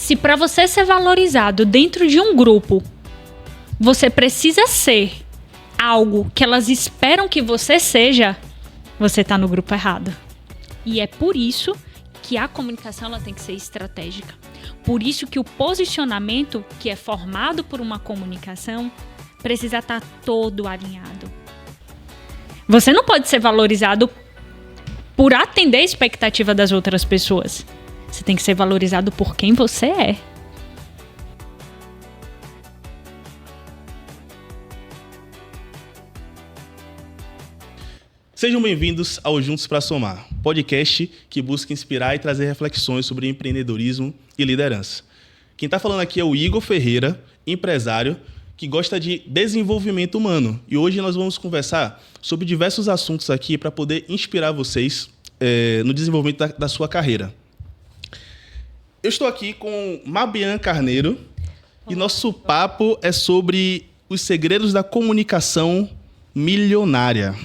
Se para você ser valorizado dentro de um grupo, você precisa ser algo que elas esperam que você seja, você está no grupo errado. E é por isso que a comunicação ela tem que ser estratégica. Por isso que o posicionamento, que é formado por uma comunicação, precisa estar todo alinhado. Você não pode ser valorizado por atender a expectativa das outras pessoas. Você tem que ser valorizado por quem você é. Sejam bem-vindos ao Juntos para Somar, podcast que busca inspirar e trazer reflexões sobre empreendedorismo e liderança. Quem está falando aqui é o Igor Ferreira, empresário que gosta de desenvolvimento humano. E hoje nós vamos conversar sobre diversos assuntos aqui para poder inspirar vocês no desenvolvimento da sua carreira. Eu estou aqui com Mabian Carneiro e nosso papo é sobre os segredos da comunicação milionária.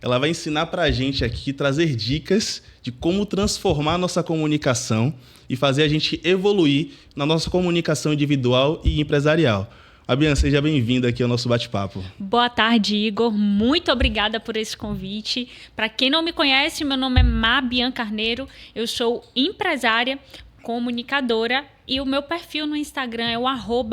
Ela vai ensinar para a gente aqui, trazer dicas de como transformar a nossa comunicação e fazer a gente evoluir na nossa comunicação individual e empresarial. Mabian, seja bem-vinda aqui ao nosso bate-papo. Boa tarde, Igor. Muito obrigada por esse convite. Para quem não me conhece, meu nome é Mabian Carneiro. Eu sou empresária, comunicadora e o meu perfil no Instagram é o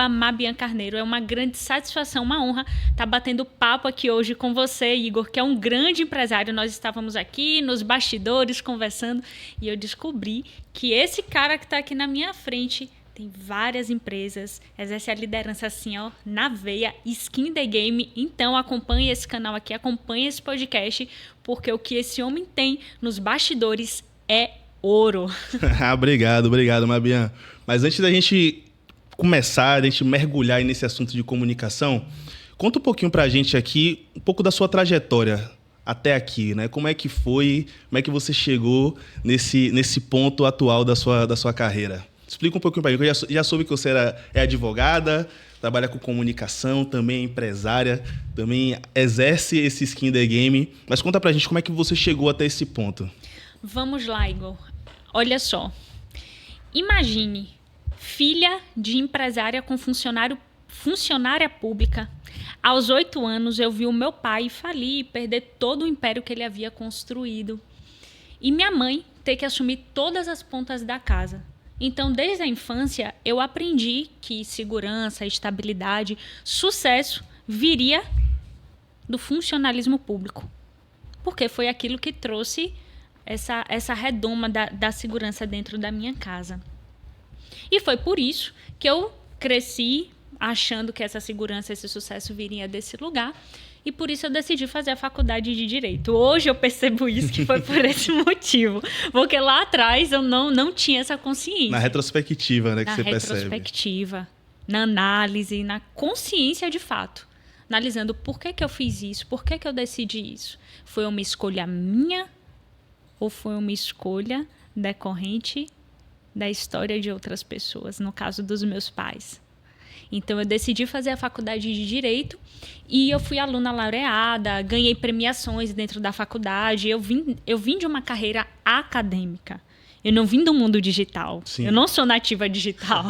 @mabiancarneiro. É uma grande satisfação, uma honra estar batendo papo aqui hoje com você, Igor, que é um grande empresário. Nós estávamos aqui nos bastidores conversando e eu descobri que esse cara que está aqui na minha frente tem várias empresas, exerce a liderança assim, ó, na veia, skin the game. Então acompanhe esse canal aqui, acompanhe esse podcast, porque o que esse homem tem nos bastidores é ouro. Obrigado, Mabian. Mas antes da gente começar, da gente mergulhar nesse assunto de comunicação, conta um pouquinho pra gente aqui, um pouco da sua trajetória até aqui, né? Como é que foi, como é que você chegou nesse ponto atual da sua carreira? Explica um pouquinho pra gente. Eu já soube que você é advogada, trabalha com comunicação, também é empresária, também exerce esse skin the game. Mas conta pra gente como é que você chegou até esse ponto. Vamos lá, Igor. Olha só. Imagine, filha de empresária com funcionária pública. Aos 8 anos, eu vi o meu pai falir e perder todo o império que ele havia construído. E minha mãe ter que assumir todas as pontas da casa. Então, desde a infância, eu aprendi que segurança, estabilidade, sucesso viria do funcionalismo público. Porque foi aquilo que trouxe essa redoma da segurança dentro da minha casa. E foi por isso que eu cresci achando que essa segurança, esse sucesso viria desse lugar. E por isso eu decidi fazer a faculdade de Direito. Hoje eu percebo isso, que foi por esse motivo. Porque lá atrás eu não tinha essa consciência. Na retrospectiva, né, que você percebe. Na retrospectiva, na análise, na consciência de fato. Analisando por que eu fiz isso, por que eu decidi isso. Foi uma escolha minha ou foi uma escolha decorrente da história de outras pessoas, no caso dos meus pais? Então, eu decidi fazer a faculdade de Direito e eu fui aluna laureada, ganhei premiações dentro da faculdade. Eu vim de uma carreira acadêmica. Eu não vim do mundo digital. Sim. Eu não sou nativa digital.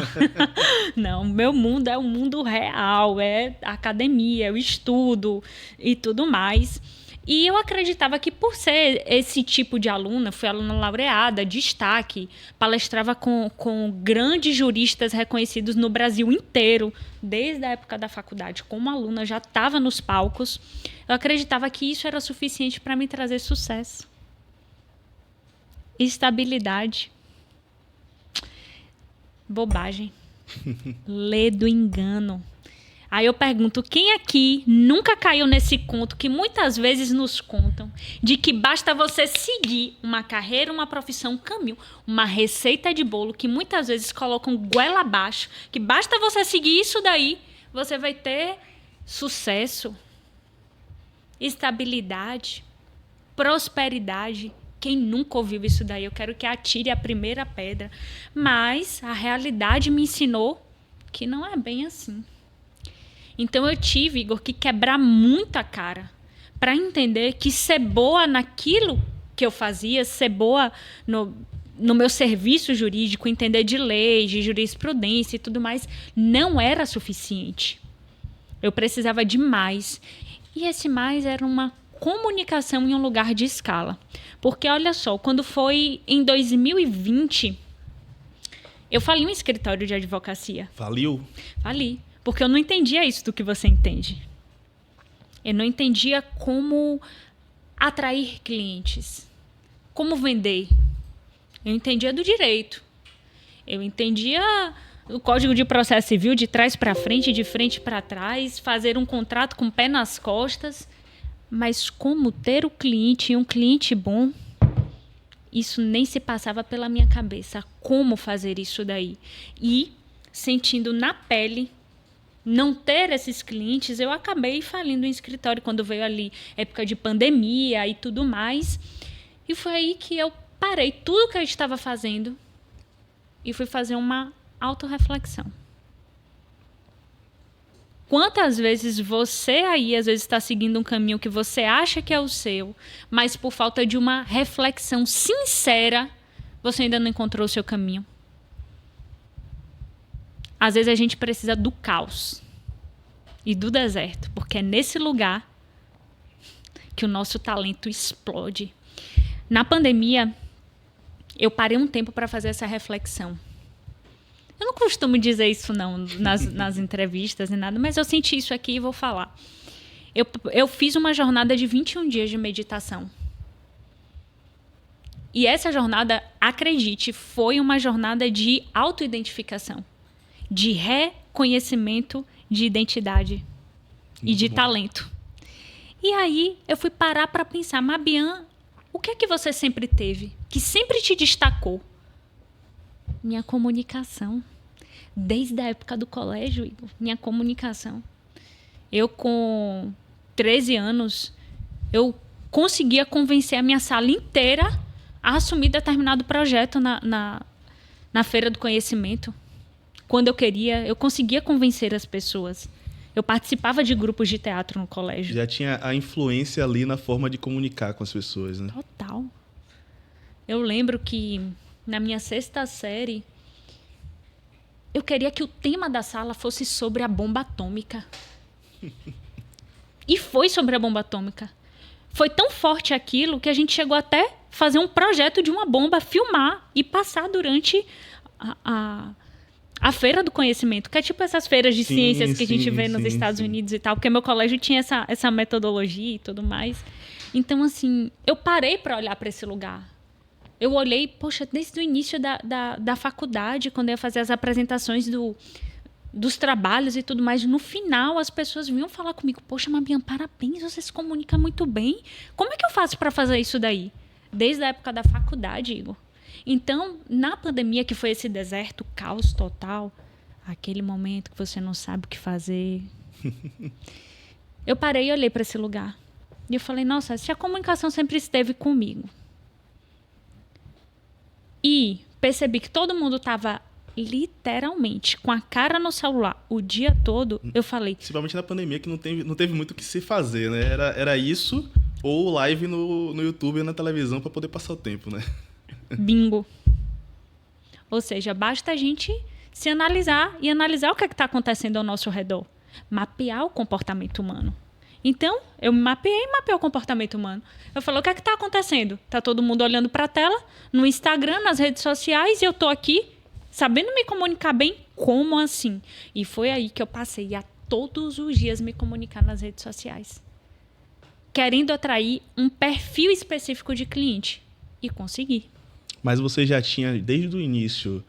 Não, meu mundo é o mundo real, é a academia, é o estudo e tudo mais. E eu acreditava que por ser esse tipo de aluna, fui aluna laureada, destaque, palestrava com grandes juristas reconhecidos no Brasil inteiro, desde a época da faculdade, como aluna, já estava nos palcos. Eu acreditava que isso era suficiente para me trazer sucesso. Estabilidade. Bobagem. Ledo engano. Aí eu pergunto, quem aqui nunca caiu nesse conto que muitas vezes nos contam de que basta você seguir uma carreira, uma profissão, um caminho, uma receita de bolo que muitas vezes colocam goela abaixo, que basta você seguir isso daí, você vai ter sucesso, estabilidade, prosperidade. Quem nunca ouviu isso daí? Eu quero que atire a primeira pedra. Mas a realidade me ensinou que não é bem assim. Então eu tive, Igor, que quebrar muito a cara para entender que ser boa naquilo que eu fazia, ser boa no meu serviço jurídico, entender de lei, de jurisprudência e tudo mais, não era suficiente. Eu precisava de mais. E esse mais era uma comunicação em um lugar de escala. Porque, olha só, quando foi em 2020, eu falei um escritório de advocacia. Faliu? Fali. Porque eu não entendia isso do que você entende. Eu não entendia como atrair clientes, como vender. Eu entendia do direito. Eu entendia o Código de Processo Civil de trás para frente, de frente para trás, fazer um contrato com o pé nas costas. Mas como ter o cliente e um cliente bom, isso nem se passava pela minha cabeça. Como fazer isso daí? E, sentindo na pele, não ter esses clientes, eu acabei falindo em escritório quando veio ali época de pandemia e tudo mais. E foi aí que eu parei tudo que eu estava fazendo e fui fazer uma autorreflexão. Quantas vezes você aí, às vezes, está seguindo um caminho que você acha que é o seu, mas por falta de uma reflexão sincera, você ainda não encontrou o seu caminho? Às vezes a gente precisa do caos e do deserto, porque é nesse lugar que o nosso talento explode. Na pandemia, eu parei um tempo para fazer essa reflexão. Eu não costumo dizer isso não nas entrevistas e nada, mas eu senti isso aqui e vou falar. Eu fiz uma jornada de 21 dias de meditação. E essa jornada, acredite, foi uma jornada de autoidentificação, de reconhecimento de identidade e de talento. E aí eu fui parar para pensar, Mabian, o que é que você sempre teve, que sempre te destacou? Minha comunicação. Desde a época do colégio, Igor, minha comunicação. Eu, com 13 anos, eu conseguia convencer a minha sala inteira a assumir determinado projeto na Feira do Conhecimento. Quando eu queria, eu conseguia convencer as pessoas. Eu participava de grupos de teatro no colégio. Já tinha a influência ali na forma de comunicar com as pessoas, né? Total. Eu lembro que na minha 6ª série, eu queria que o tema da sala fosse sobre a bomba atômica. E foi sobre a bomba atômica. Foi tão forte aquilo que a gente chegou até fazer um projeto de uma bomba, filmar e passar durante a Feira do Conhecimento, que é tipo essas feiras de ciências que a gente vê nos Estados Unidos e tal, porque meu colégio tinha essa metodologia e tudo mais. Então, assim, eu parei para olhar para esse lugar. Eu olhei, poxa, desde o início da faculdade, quando eu ia fazer as apresentações dos trabalhos e tudo mais, no final as pessoas vinham falar comigo, poxa, Mabian, parabéns, você se comunica muito bem. Como é que eu faço para fazer isso daí? Desde a época da faculdade, Igor. Então, na pandemia, que foi esse deserto, caos total, aquele momento que você não sabe o que fazer, eu parei e olhei para esse lugar. E eu falei, nossa, se a comunicação sempre esteve comigo, e percebi que todo mundo estava literalmente com a cara no celular o dia todo, eu falei... Principalmente na pandemia, que não teve muito o que se fazer, né? Era isso ou live no YouTube e na televisão para poder passar o tempo, né? Bingo. Ou seja, basta a gente se analisar e analisar o que está acontecendo ao nosso redor. Mapear o comportamento humano. Então, eu me mapeei e mapeei o comportamento humano. Eu falei, o que é que está acontecendo? Está todo mundo olhando para a tela, no Instagram, nas redes sociais, e eu estou aqui sabendo me comunicar bem? Como assim? E foi aí que eu passei a todos os dias me comunicar nas redes sociais. Querendo atrair um perfil específico de cliente. E consegui. Mas você já tinha, desde o início,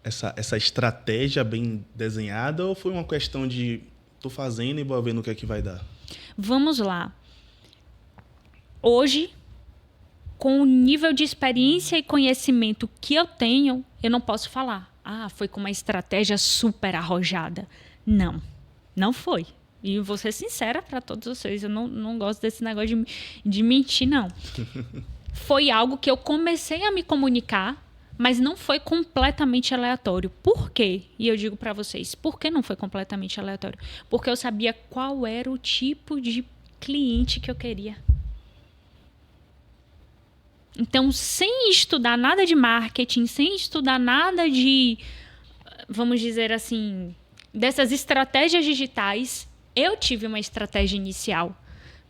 essa estratégia bem desenhada, ou foi uma questão de tô fazendo e vou ver no que é que vai dar? Vamos lá. Hoje, com o nível de experiência e conhecimento que eu tenho, eu não posso falar. Foi com uma estratégia super arrojada. Não, não foi. E vou ser sincera para todos vocês, eu não gosto desse negócio de mentir, não. Foi algo que eu comecei a me comunicar, mas não foi completamente aleatório. Por quê? E eu digo para vocês, por que não foi completamente aleatório? Porque eu sabia qual era o tipo de cliente que eu queria. Então, sem estudar nada de marketing, sem estudar nada de, vamos dizer assim, dessas estratégias digitais, eu tive uma estratégia inicial.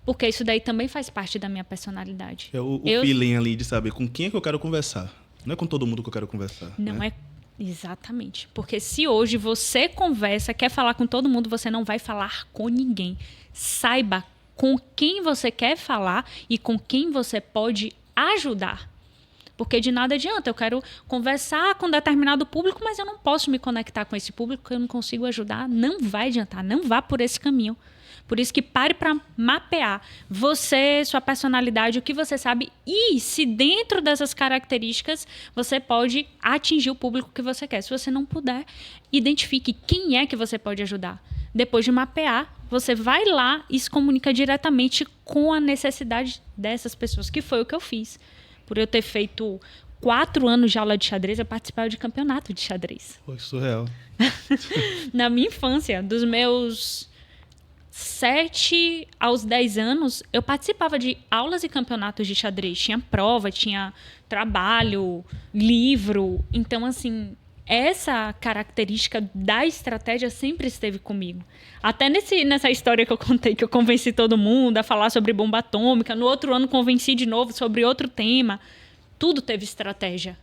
Porque isso daí também faz parte da minha personalidade. É o feeling ali de saber com quem é que eu quero conversar. Não é com todo mundo que eu quero conversar. Não né? é exatamente. Porque se hoje você conversa, quer falar com todo mundo, você não vai falar com ninguém. Saiba com quem você quer falar e com quem você pode ajudar. Porque de nada adianta. Eu quero conversar com determinado público, mas eu não posso me conectar com esse público porque eu não consigo ajudar. Não vai adiantar. Não vá por esse caminho. Por isso que pare para mapear você, sua personalidade, o que você sabe e se dentro dessas características você pode atingir o público que você quer. Se você não puder, identifique quem é que você pode ajudar. Depois de mapear, você vai lá e se comunica diretamente com a necessidade dessas pessoas, que foi o que eu fiz. Por eu ter feito 4 anos de aula de xadrez, eu participava de campeonato de xadrez. Pô, que surreal. Na minha infância, dos meus 7 aos 10 anos, eu participava de aulas e campeonatos de xadrez. Tinha prova, tinha trabalho, livro. Então, assim, essa característica da estratégia sempre esteve comigo. Até nessa história que eu contei, que eu convenci todo mundo a falar sobre bomba atômica. No outro ano, convenci de novo sobre outro tema. Tudo teve estratégia.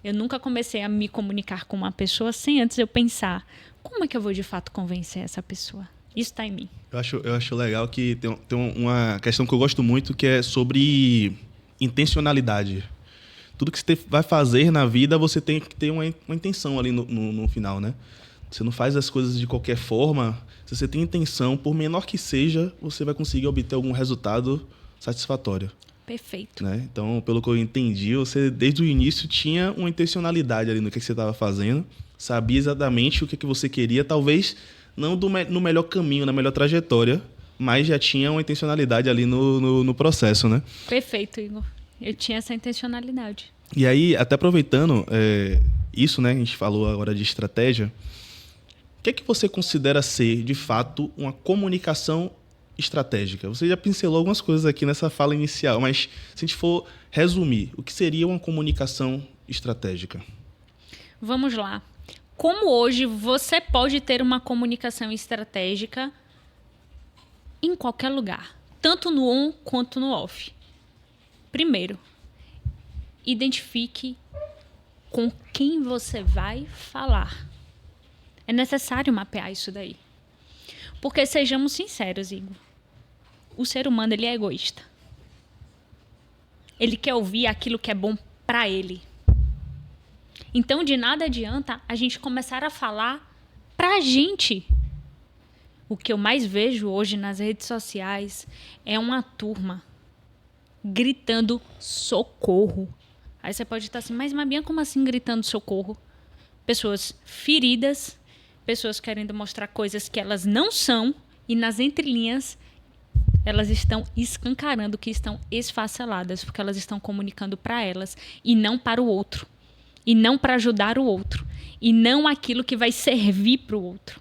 Eu nunca comecei a me comunicar com uma pessoa sem antes eu pensar como é que eu vou, de fato, convencer essa pessoa. Isso está em mim. Eu acho legal que tem uma questão que eu gosto muito, que é sobre intencionalidade. Tudo que você vai fazer na vida, você tem que ter uma intenção ali no final, né? Você não faz as coisas de qualquer forma. Se você tem intenção, por menor que seja, você vai conseguir obter algum resultado satisfatório. Perfeito. Né? Então, pelo que eu entendi, você desde o início tinha uma intencionalidade ali no que você estava fazendo, sabia exatamente o que você queria, talvez não no melhor caminho, na melhor trajetória, mas já tinha uma intencionalidade ali no processo, né? Perfeito, Igor. Eu tinha essa intencionalidade. E aí, até aproveitando isso, né? A gente falou agora de estratégia. O que é que você considera ser, de fato, uma comunicação estratégica? Você já pincelou algumas coisas aqui nessa fala inicial, mas se a gente for resumir, o que seria uma comunicação estratégica? Vamos lá. Como hoje você pode ter uma comunicação estratégica em qualquer lugar, tanto no on quanto no off? Primeiro, identifique com quem você vai falar. É necessário mapear isso daí. Porque sejamos sinceros, Igor. O ser humano, ele é egoísta. Ele quer ouvir aquilo que é bom para ele. Então, de nada adianta a gente começar a falar pra gente. O que eu mais vejo hoje nas redes sociais é uma turma gritando socorro. Aí você pode estar assim, mas Mabinha, como assim gritando socorro? Pessoas feridas, pessoas querendo mostrar coisas que elas não são e nas entrelinhas elas estão escancarando que estão esfaceladas, porque elas estão comunicando para elas e não para o outro. E não para ajudar o outro. E não aquilo que vai servir para o outro.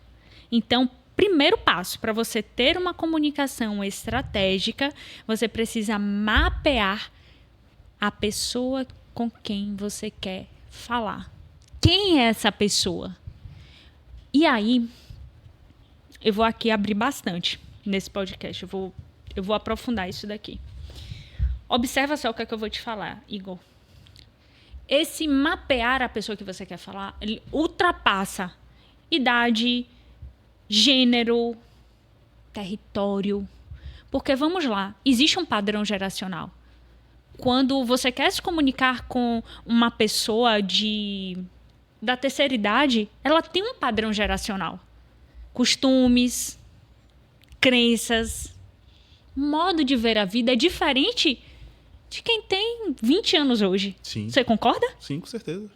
Então, primeiro passo para você ter uma comunicação estratégica, você precisa mapear a pessoa com quem você quer falar. Quem é essa pessoa? E aí, eu vou aqui abrir bastante nesse podcast. Eu vou aprofundar isso daqui. Observa só o que é que eu vou te falar, Igor. Esse mapear a pessoa que você quer falar, ele ultrapassa idade, gênero, território. Porque, vamos lá, existe um padrão geracional. Quando você quer se comunicar com uma pessoa da terceira idade, ela tem um padrão geracional. Costumes, crenças, modo de ver a vida é diferente de quem tem 20 anos hoje. Sim. Você concorda? Sim, com certeza.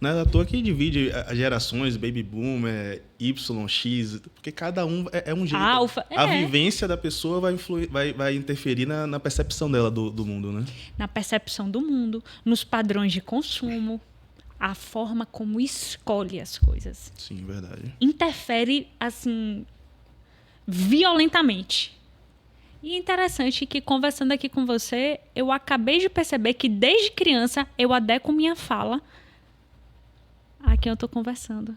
Não é à toa que divide as gerações, baby boomer, Y, X, porque cada um é um jeito. Alfa, a vivência da pessoa vai interferir na percepção dela do mundo, né? Na percepção do mundo, nos padrões de consumo, a forma como escolhe as coisas. Sim, verdade. Interfere, assim, violentamente. E é interessante que, conversando aqui com você, eu acabei de perceber que, desde criança, eu adequo minha fala a quem eu estou conversando.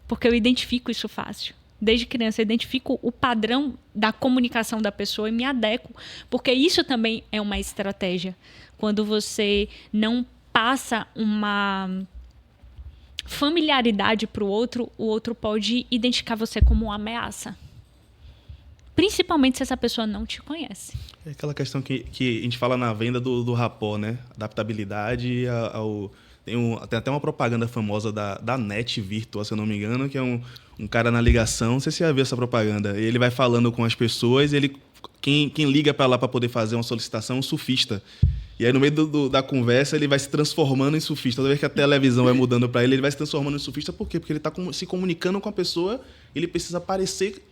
Porque eu identifico isso fácil. Desde criança, eu identifico o padrão da comunicação da pessoa e me adequo. Porque isso também é uma estratégia. Quando você não passa uma familiaridade para o outro pode identificar você como uma ameaça. Principalmente se essa pessoa não te conhece. É aquela questão que a gente fala na venda do rapport, né? Adaptabilidade ao... Tem até uma propaganda famosa da NET Virtual, se eu não me engano, que é um cara na ligação. Não sei se você já viu essa propaganda. Ele vai falando com as pessoas, quem liga para lá para poder fazer uma solicitação é um surfista. E aí, no meio da conversa, ele vai se transformando em surfista. Toda vez que a televisão vai mudando para ele vai se transformando em surfista. Por quê? Porque ele está se comunicando com a pessoa, ele precisa parecer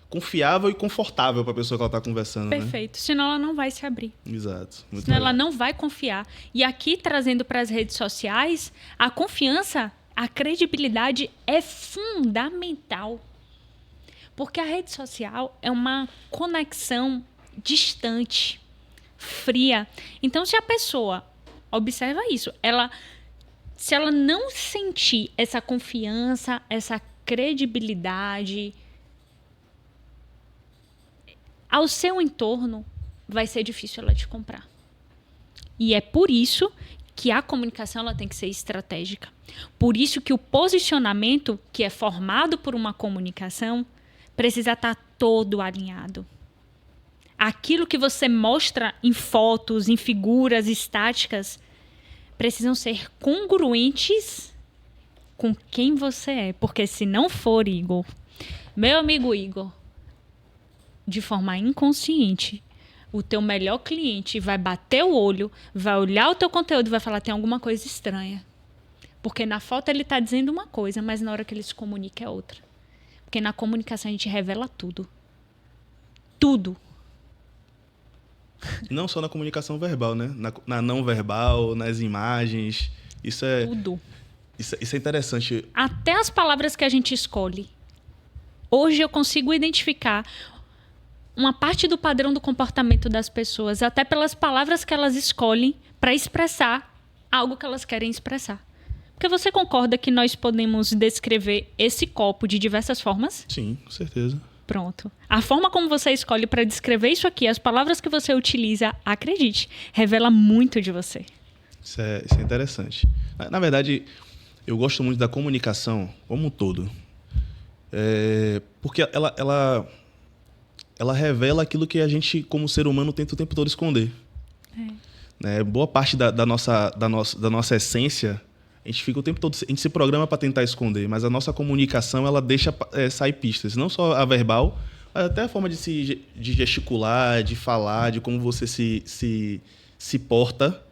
confiável e confortável para a pessoa que ela está conversando. Perfeito. Né? Senão ela não vai se abrir. Exato. Muito Senão legal. ela não vai confiar. E aqui, trazendo para as redes sociais, a confiança, a credibilidade é fundamental. Porque a rede social é uma conexão distante, fria. Então, se a pessoa observa isso, se ela não sentir essa confiança, essa credibilidade ao seu entorno, vai ser difícil ela te comprar. E é por isso que a comunicação ela tem que ser estratégica. Por isso que o posicionamento, que é formado por uma comunicação, precisa estar todo alinhado. Aquilo que você mostra em fotos, em figuras estáticas, precisam ser congruentes com quem você é. Porque se não for, Igor, meu amigo Igor, de forma inconsciente, o teu melhor cliente vai bater o olho, vai olhar o teu conteúdo e vai falar, tem alguma coisa estranha. Porque na foto ele está dizendo uma coisa, mas na hora que ele se comunica é outra. Porque na comunicação a gente revela tudo. Tudo. Não só na comunicação verbal, né? Na não verbal, nas imagens. Isso é... Tudo. Isso é interessante. Até as palavras que a gente escolhe. Hoje eu consigo identificar uma parte do padrão do comportamento das pessoas, até pelas palavras que elas escolhem para expressar algo que elas querem expressar. Porque você concorda que nós podemos descrever esse copo de diversas formas? Sim, com certeza. Pronto. A forma como você escolhe para descrever isso aqui, as palavras que você utiliza, acredite, revela muito de você. Isso é interessante. Na verdade, eu gosto muito da comunicação como um todo. Porque ela revela aquilo que a gente, como ser humano, tenta o tempo todo esconder. Boa parte da nossa essência, a gente fica o tempo todo, a gente se programa para tentar esconder, mas a nossa comunicação ela deixa sair pistas, não só a verbal, mas até a forma de gesticular, de falar, de como você se porta,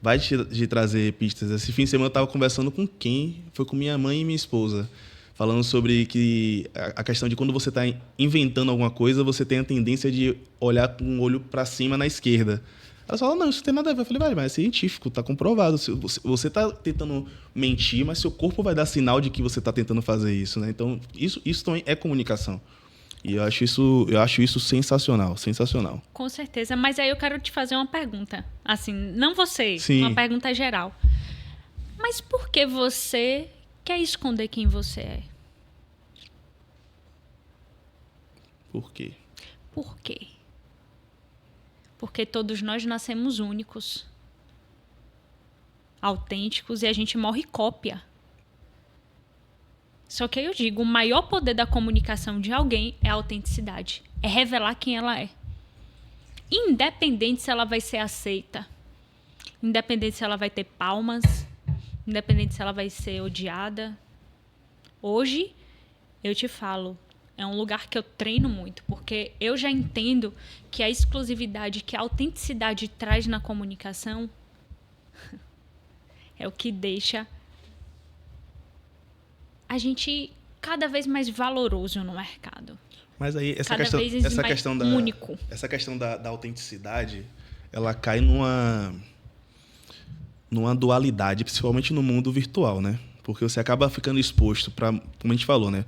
vai te trazer pistas. Esse fim de semana eu estava conversando com quem? Foi com minha mãe e minha esposa. Falando sobre que a questão de quando você está inventando alguma coisa, você tem a tendência de olhar com o olho para cima na esquerda. Elas falam, não, isso não tem nada a ver. Eu falei, mas é científico, está comprovado. Você está tentando mentir, mas seu corpo vai dar sinal de que você está tentando fazer isso. Né? Então, isso também é comunicação. E eu acho isso sensacional, sensacional. Com certeza, mas aí eu quero te fazer uma pergunta. Assim, não você, Sim. Uma pergunta geral. Mas por que você quer esconder quem você é? Por quê? Por quê? Porque todos nós nascemos únicos, autênticos, e a gente morre cópia. Só que aí eu digo, o maior poder da comunicação de alguém é a autenticidade. É revelar quem ela é. Independente se ela vai ser aceita. Independente se ela vai ter palmas. Independente se ela vai ser odiada. Hoje, eu te falo, é um lugar que eu treino muito, porque eu já entendo que a exclusividade, que a autenticidade traz na comunicação é o que deixa a gente cada vez mais valoroso no mercado. Mas aí, essa questão da autenticidade, ela cai numa dualidade, principalmente no mundo virtual, né? Porque você acaba ficando exposto para, como a gente falou, né?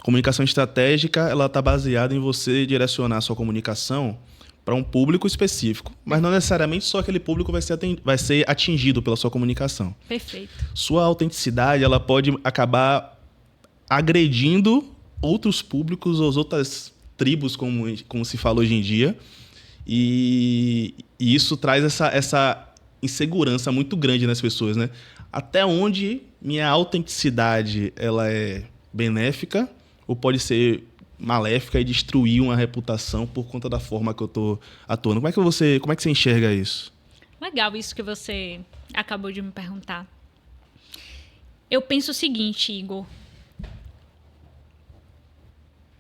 Comunicação estratégica, ela está baseada em você direcionar a sua comunicação para um público específico, mas não necessariamente só aquele público vai ser atingido pela sua comunicação. Perfeito. Sua autenticidade, ela pode acabar agredindo outros públicos ou outras tribos, como se fala hoje em dia, e isso traz essa insegurança muito grande nas pessoas, né? Até onde minha autenticidade ela é benéfica ou pode ser maléfica e destruir uma reputação por conta da forma que eu estou atuando. Como é que você enxerga isso? Legal isso que você acabou de me perguntar. Eu penso o seguinte, Igor.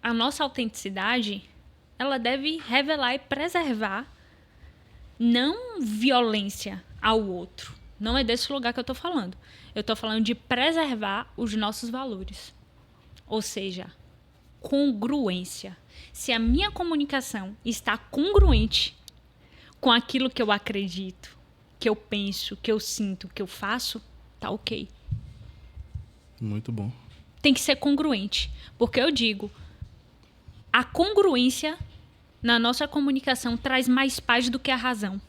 A nossa autenticidade, ela deve revelar e preservar não violência ao outro. Não é desse lugar que eu estou falando. Eu estou falando de preservar os nossos valores. Ou seja, congruência. Se a minha comunicação está congruente com aquilo que eu acredito, que eu penso, que eu sinto, que eu faço, tá ok. Muito bom. Tem que ser congruente. Porque eu digo, a congruência na nossa comunicação traz mais paz do que a razão.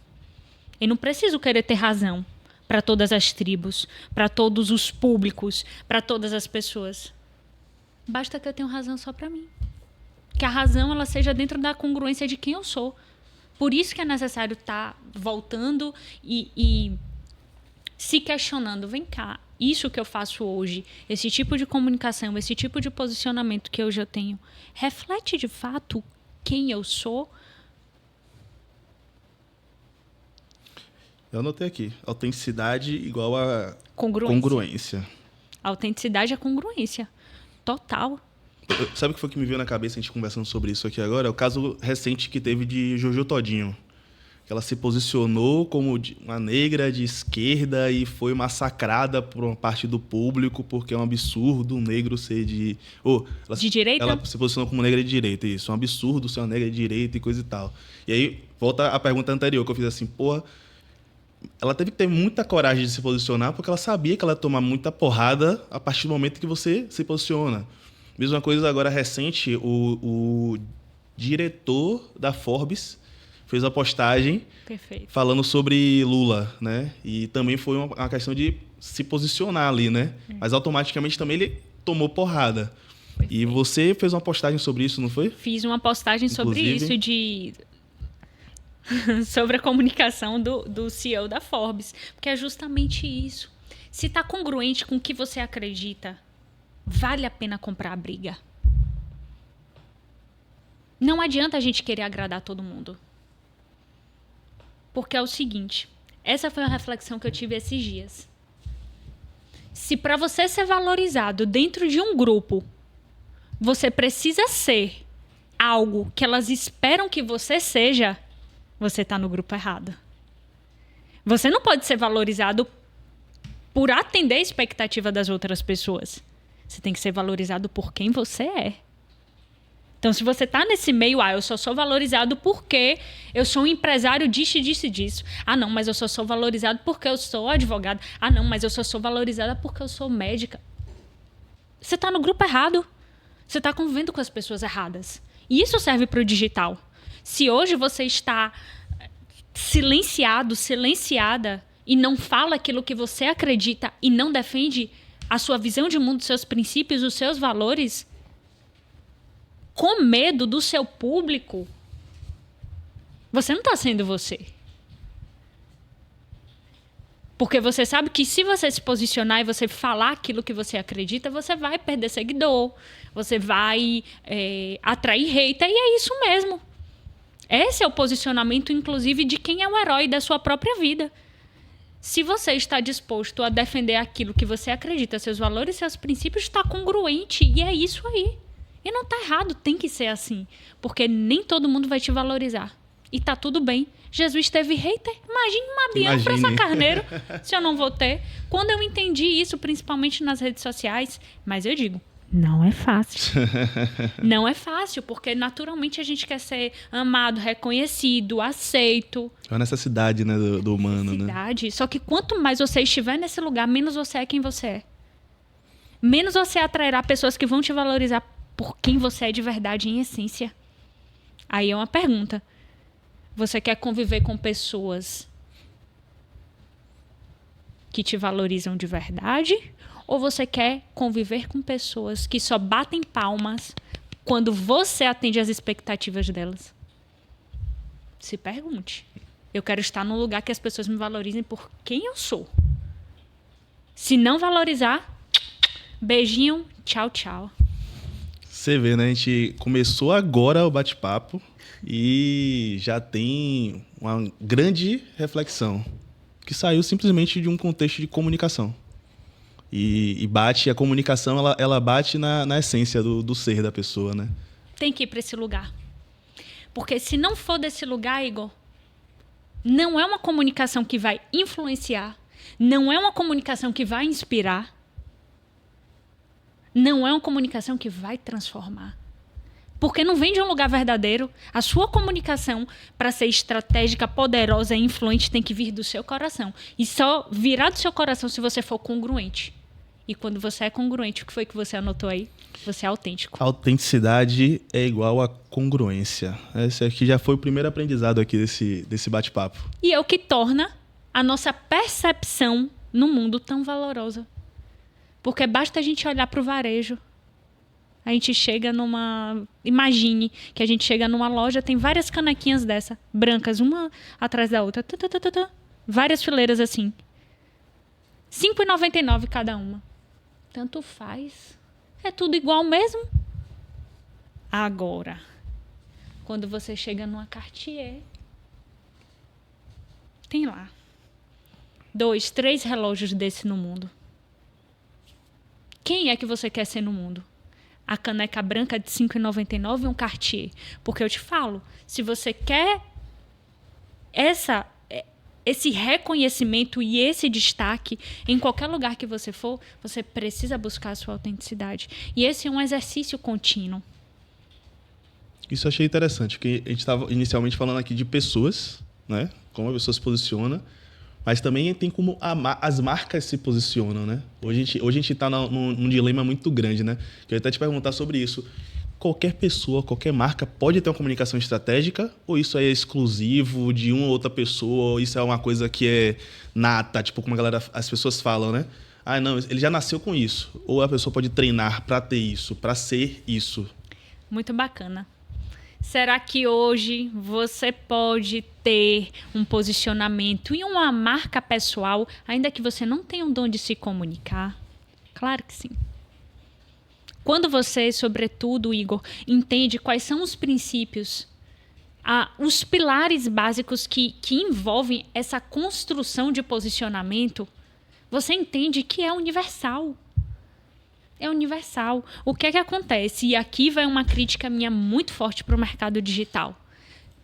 Eu não preciso querer ter razão para todas as tribos, para todos os públicos, para todas as pessoas. Basta que eu tenha razão só para mim. Que a razão ela seja dentro da congruência de quem eu sou. Por isso que é necessário estar voltando e se questionando. Vem cá, isso que eu faço hoje, esse tipo de comunicação, esse tipo de posicionamento que hoje eu tenho, reflete de fato quem eu sou? Eu anotei aqui. Autenticidade igual a Congruência. Autenticidade é congruência. Total. Sabe o que foi que me veio na cabeça a gente conversando sobre isso aqui agora? É o caso recente que teve de Jojo Todinho. Ela se posicionou como uma negra de esquerda e foi massacrada por uma parte do público porque é um absurdo um negro ser de... de direita? Ela se posicionou como negra de direita, isso. É um absurdo ser uma negra de direita e coisa e tal. E aí, volta a pergunta anterior que eu fiz assim, porra, ela teve que ter muita coragem de se posicionar porque ela sabia que ela ia tomar muita porrada a partir do momento que você se posiciona. Mesma coisa agora recente, o diretor da Forbes fez uma postagem falando sobre Lula, né? E também foi uma questão de se posicionar ali, né? Mas automaticamente também ele tomou porrada. Perfeito. E você fez uma postagem sobre isso, não foi? Fiz uma postagem sobre isso sobre a comunicação do CEO da Forbes. Porque é justamente isso. Se está congruente com o que você acredita, vale a pena comprar a briga. Não adianta a gente querer agradar todo mundo. Porque é o seguinte, essa foi uma reflexão que eu tive esses dias. Se para você ser valorizado dentro de um grupo, você precisa ser algo que elas esperam que você seja, você está no grupo errado. Você não pode ser valorizado por atender a expectativa das outras pessoas. Você tem que ser valorizado por quem você é. Então, se você está nesse meio, eu só sou valorizado porque eu sou um empresário disso. Ah, não, mas eu só sou valorizado porque eu sou advogado. Ah, não, mas eu só sou valorizada porque eu sou médica. Você está no grupo errado. Você está convivendo com as pessoas erradas. E isso serve para o digital. Se hoje você está silenciada e não fala aquilo que você acredita e não defende a sua visão de mundo, os seus princípios, os seus valores, com medo do seu público, você não está sendo você. Porque você sabe que se você se posicionar e você falar aquilo que você acredita, você vai perder seguidor, você vai atrair hater, e é isso mesmo. Esse é o posicionamento, inclusive, de quem é o herói da sua própria vida. Se você está disposto a defender aquilo que você acredita, seus valores, seus princípios, está congruente, e é isso aí. E não está errado, tem que ser assim. Porque nem todo mundo vai te valorizar. E tá tudo bem. Jesus teve hater? Imagine uma Bianca pra essa carneiro, se eu não vou ter. Quando eu entendi isso, principalmente nas redes sociais, mas eu digo, não é fácil. Não é fácil, porque naturalmente a gente quer ser amado, reconhecido, aceito. É uma necessidade, né, do humano, necessidade. Né? Só que quanto mais você estiver nesse lugar, menos você é quem você é. Menos você atrairá pessoas que vão te valorizar por quem você é de verdade em essência. Aí é uma pergunta. Você quer conviver com pessoas que te valorizam de verdade? Ou você quer conviver com pessoas que só batem palmas quando você atende às expectativas delas? Se pergunte. Eu quero estar num lugar que as pessoas me valorizem por quem eu sou. Se não valorizar, beijinho, tchau, tchau. Você vê, né? A gente começou agora o bate-papo e já tem uma grande reflexão que saiu simplesmente de um contexto de comunicação. E bate, a comunicação, ela bate na essência do ser da pessoa, né? Tem que ir para esse lugar. Porque se não for desse lugar, Igor, não é uma comunicação que vai influenciar, não é uma comunicação que vai inspirar, não é uma comunicação que vai transformar. Porque não vem de um lugar verdadeiro. A sua comunicação, para ser estratégica, poderosa e influente, tem que vir do seu coração. E só virá do seu coração se você for congruente. E quando você é congruente, o que foi que você anotou aí? Você é autêntico. Autenticidade é igual a congruência. Esse aqui já foi o primeiro aprendizado aqui desse bate-papo. E é o que torna a nossa percepção no mundo tão valorosa. Porque basta a gente olhar para o varejo. A gente chega numa... Imagine que a gente chega numa loja, tem várias canequinhas dessa, brancas, uma atrás da outra. Várias fileiras assim. R$ 5,99 cada uma. Tanto faz. É tudo igual mesmo. Agora, quando você chega numa Cartier, tem lá 2, 3 relógios desse no mundo. Quem é que você quer ser no mundo? A caneca branca de R$ 5,99 ou um Cartier? Porque eu te falo, se você quer esse reconhecimento e esse destaque em qualquer lugar que você for, você precisa buscar a sua autenticidade. E esse é um exercício contínuo. Isso eu achei interessante, porque a gente estava inicialmente falando aqui de pessoas, né? Como a pessoa se posiciona, mas também tem como as marcas se posicionam, né? Hoje a gente está num dilema muito grande, né? Eu ia até te perguntar sobre isso. Qualquer pessoa, qualquer marca pode ter uma comunicação estratégica? Ou isso aí é exclusivo de uma ou outra pessoa? Ou isso é uma coisa que é nata, tipo como as pessoas falam, né? Ah, não, ele já nasceu com isso. Ou a pessoa pode treinar para ter isso, para ser isso. Muito bacana. Será que hoje você pode ter um posicionamento e uma marca pessoal, ainda que você não tenha um dom de se comunicar? Claro que sim. Quando você, sobretudo, Igor, entende quais são os princípios, os pilares básicos que envolvem essa construção de posicionamento, você entende que é universal. É universal. O que é que acontece? E aqui vai uma crítica minha muito forte para o mercado digital.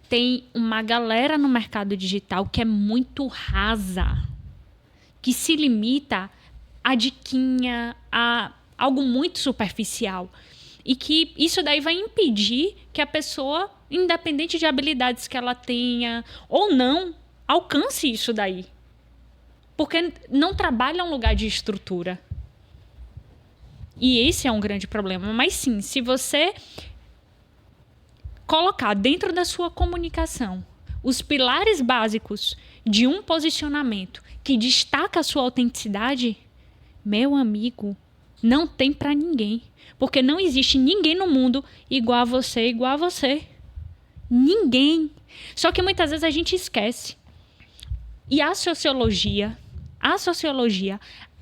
Tem uma galera no mercado digital que é muito rasa, que se limita a diquinha, a algo muito superficial. E que isso daí vai impedir que a pessoa, independente de habilidades que ela tenha ou não, alcance isso daí. Porque não trabalha um lugar de estrutura. E esse é um grande problema. Mas sim, se você colocar dentro da sua comunicação os pilares básicos de um posicionamento que destaca a sua autenticidade, meu amigo, não tem para ninguém. Porque não existe ninguém no mundo igual a você, igual a você. Ninguém. Só que muitas vezes a gente esquece. E a sociologia,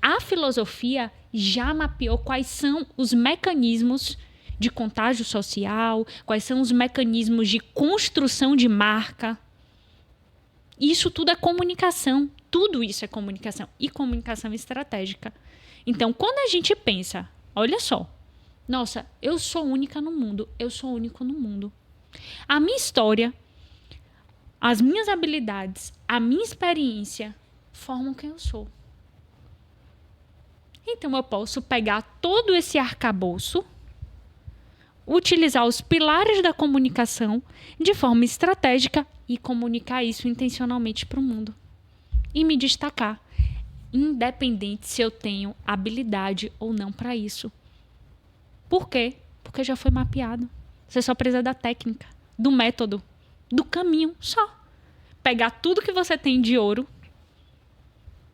a filosofia já mapeou quais são os mecanismos de contágio social, quais são os mecanismos de construção de marca. Isso tudo é comunicação. Tudo isso é comunicação. E comunicação estratégica. Então, quando a gente pensa, olha só, nossa, eu sou única no mundo, eu sou único no mundo. A minha história, as minhas habilidades, a minha experiência formam quem eu sou. Então, eu posso pegar todo esse arcabouço, utilizar os pilares da comunicação de forma estratégica e comunicar isso intencionalmente para o mundo. E me destacar, independente se eu tenho habilidade ou não para isso. Por quê? Porque já foi mapeado. Você só precisa da técnica, do método, do caminho, só. Pegar tudo que você tem de ouro,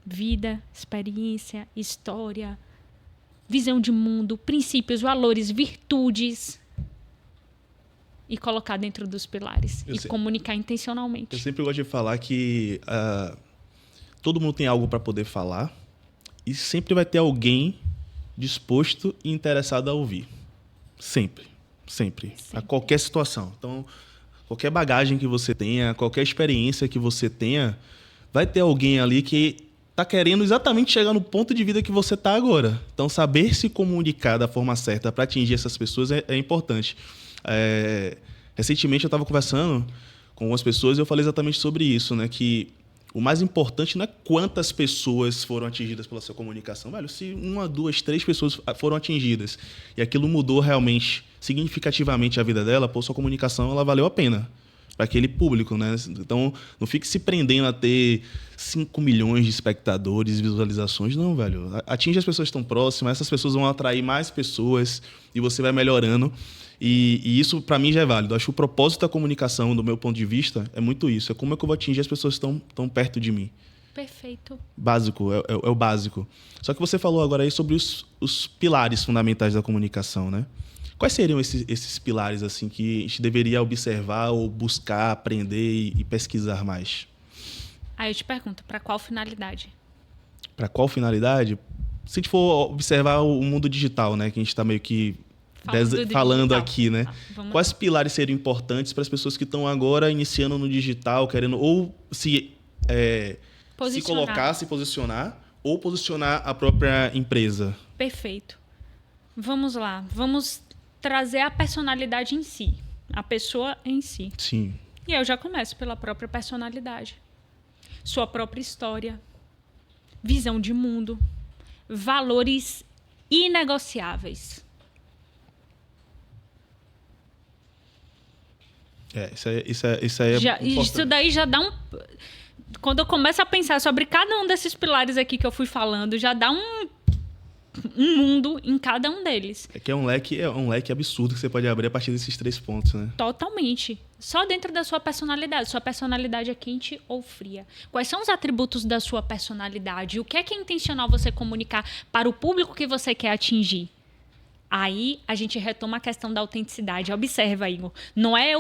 vida, experiência, história, visão de mundo, princípios, valores, virtudes, e colocar dentro dos pilares. Comunicar intencionalmente. Eu sempre gosto de falar que todo mundo tem algo para poder falar e sempre vai ter alguém disposto e interessado a ouvir. Sempre. A qualquer situação. Então, qualquer bagagem que você tenha, qualquer experiência que você tenha, vai ter alguém ali que está querendo exatamente chegar no ponto de vida que você está agora. Então, saber se comunicar da forma certa para atingir essas pessoas é importante. Recentemente, eu estava conversando com algumas pessoas e eu falei exatamente sobre isso, né? Que o mais importante não é quantas pessoas foram atingidas pela sua comunicação. Velho, se 1, 2, 3 pessoas foram atingidas e aquilo mudou realmente, significativamente a vida dela, pô, sua comunicação ela valeu a pena para aquele público, né? Então, não fique se prendendo a ter 5 milhões de espectadores, visualizações. Não, velho. Atinge as pessoas que estão próximas, essas pessoas vão atrair mais pessoas e você vai melhorando. E isso, para mim, já é válido. Acho que o propósito da comunicação, do meu ponto de vista, é muito isso. É como é que eu vou atingir as pessoas que estão perto de mim. Perfeito. Básico, é o básico. Só que você falou agora aí sobre os pilares fundamentais da comunicação, né? Quais seriam esses pilares assim que a gente deveria observar ou buscar, aprender e pesquisar mais? Aí eu te pergunto, para qual finalidade? Para qual finalidade? Se a gente for observar o mundo digital, né? Que a gente está meio que falando aqui, né? Quais pilares seriam importantes para as pessoas que estão agora iniciando no digital, querendo ou se colocar, se posicionar, ou posicionar a própria empresa? Perfeito. Vamos lá. Vamos trazer a personalidade em si. A pessoa em si. Sim. E eu já começo pela própria personalidade. Sua própria história. Visão de mundo. Valores inegociáveis. Isso aí é importante. Isso daí já dá um... Quando eu começo a pensar sobre cada um desses pilares aqui que eu fui falando, já dá um mundo em cada um deles. É que é um leque absurdo que você pode abrir a partir desses 3 pontos, né? Totalmente. Só dentro da sua personalidade. Sua personalidade é quente ou fria? Quais são os atributos da sua personalidade? O que é intencional você comunicar para o público que você quer atingir? Aí a gente retoma a questão da autenticidade. Observa, Igor. Não é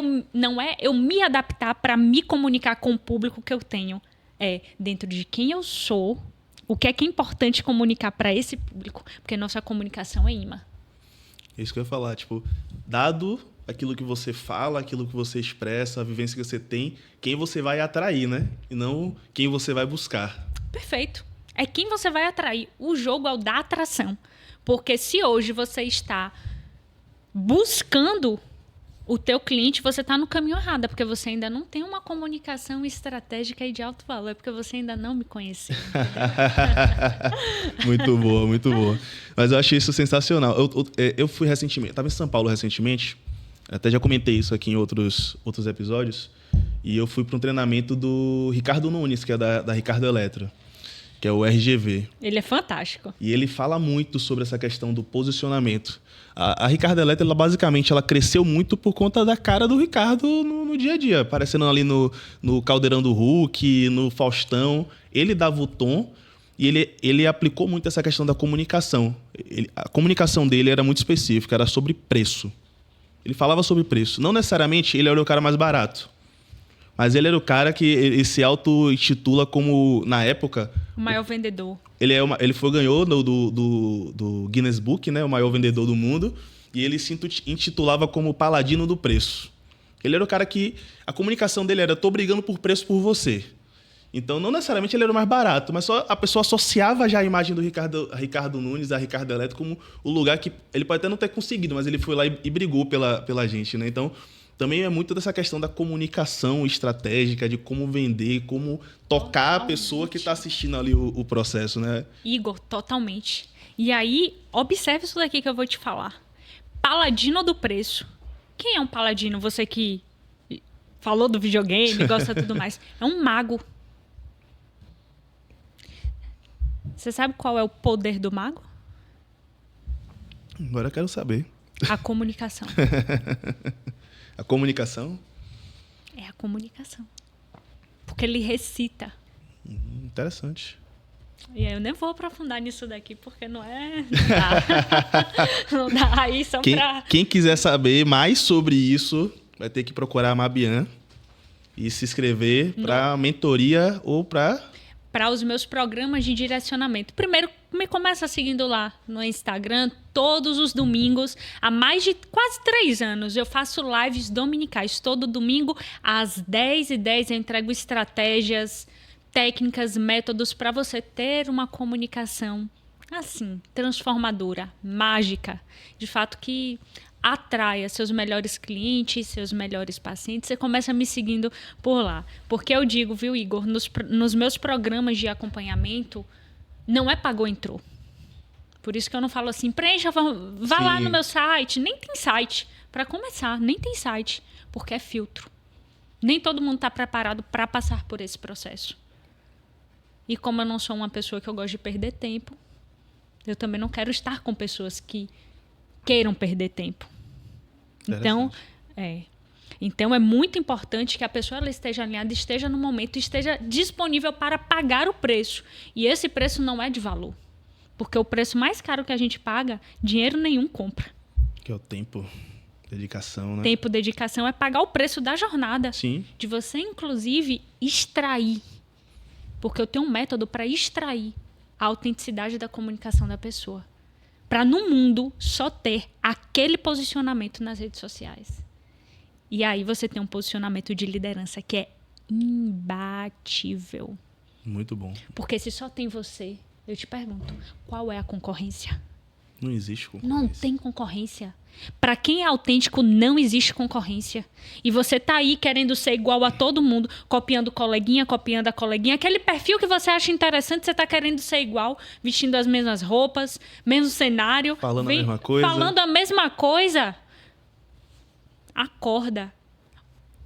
eu me adaptar para me comunicar com o público que eu tenho. É dentro de quem eu sou, o que é importante comunicar para esse público. Porque nossa comunicação é imã. É isso que eu ia falar. Tipo, dado aquilo que você fala, aquilo que você expressa, a vivência que você tem, quem você vai atrair, né? E não quem você vai buscar. Perfeito. É quem você vai atrair. O jogo é o da atração. Porque se hoje você está buscando o teu cliente, você está no caminho errado, porque você ainda não tem uma comunicação estratégica e de alto valor, porque você ainda não me conheceu. Muito boa, muito boa. Mas eu achei isso sensacional. Eu fui recentemente, estava em São Paulo recentemente, até já comentei isso aqui em outros episódios, e eu fui para um treinamento do Ricardo Nunes, que é da Ricardo Eletro, que é o RGV. Ele é fantástico. E ele fala muito sobre essa questão do posicionamento. A Ricardo Eletro, basicamente, ela cresceu muito por conta da cara do Ricardo no dia a dia. Aparecendo ali no Caldeirão do Hulk, no Faustão. Ele dava o tom e ele aplicou muito essa questão da comunicação. A comunicação dele era muito específica, era sobre preço. Ele falava sobre preço. Não necessariamente ele era o cara mais barato. Mas ele era o cara que ele se auto-intitula como, na época... O maior vendedor. Ele ganhou do Guinness Book, né? O maior vendedor do mundo. E ele se intitulava como paladino do preço. Ele era o cara que... A comunicação dele era, tô brigando por preço por você. Então, não necessariamente ele era o mais barato, mas só a pessoa associava já a imagem do Ricardo Nunes, da Ricardo Eletro, como o lugar que... Ele pode até não ter conseguido, mas ele foi lá e brigou pela gente, né? Então... Também é muito dessa questão da comunicação estratégica, de como vender, como tocar a pessoa que está assistindo ali o processo, né? Igor, totalmente. E aí, observe isso daqui que eu vou te falar. Paladino do preço. Quem é um paladino? Você que falou do videogame, gosta de tudo mais. É um mago. Você sabe qual é o poder do mago? Agora eu quero saber. A comunicação. A comunicação? É a comunicação. Porque ele recita. Interessante. E aí eu nem vou aprofundar nisso daqui, porque não é... Não dá. Não dá. Aí só pra... Quem quiser saber mais sobre isso, vai ter que procurar a Mabian e se inscrever para mentoria ou para os meus programas de direcionamento. Primeiro, me começa seguindo lá no Instagram, todos os domingos. Há mais de quase 3 anos, eu faço lives dominicais. Todo domingo, às 10h10, eu entrego estratégias, técnicas, métodos para você ter uma comunicação assim, transformadora, mágica. De fato que atraia seus melhores clientes, seus melhores pacientes. Você começa me seguindo por lá. Porque eu digo, viu, Igor, nos meus programas de acompanhamento, não é pagou, entrou. Por isso que eu não falo assim, preencha, vá lá no meu site. Nem tem site. Para começar, nem tem site. Porque é filtro. Nem todo mundo está preparado para passar por esse processo. E como eu não sou uma pessoa que eu gosto de perder tempo, eu também não quero estar com pessoas que queiram perder tempo. Então é muito importante que a pessoa ela esteja alinhada, esteja no momento, esteja disponível para pagar o preço. E esse preço não é de valor. Porque o preço mais caro que a gente paga, dinheiro nenhum compra. Que é o tempo, dedicação, né? Tempo, dedicação é pagar o preço da jornada. Sim. De você, inclusive, extrair. Porque eu tenho um método para extrair a autenticidade da comunicação da pessoa. Para no mundo só ter aquele posicionamento nas redes sociais. E aí você tem um posicionamento de liderança que é imbatível. Muito bom. Porque se só tem você, eu te pergunto, qual é a concorrência? Não existe concorrência. Não tem concorrência. Para quem é autêntico, não existe concorrência. E você tá aí querendo ser igual a todo mundo, copiando coleguinha, copiando a coleguinha. Aquele perfil que você acha interessante, você tá querendo ser igual, vestindo as mesmas roupas, mesmo cenário. Falando a mesma coisa. Falando a mesma coisa. Acorda.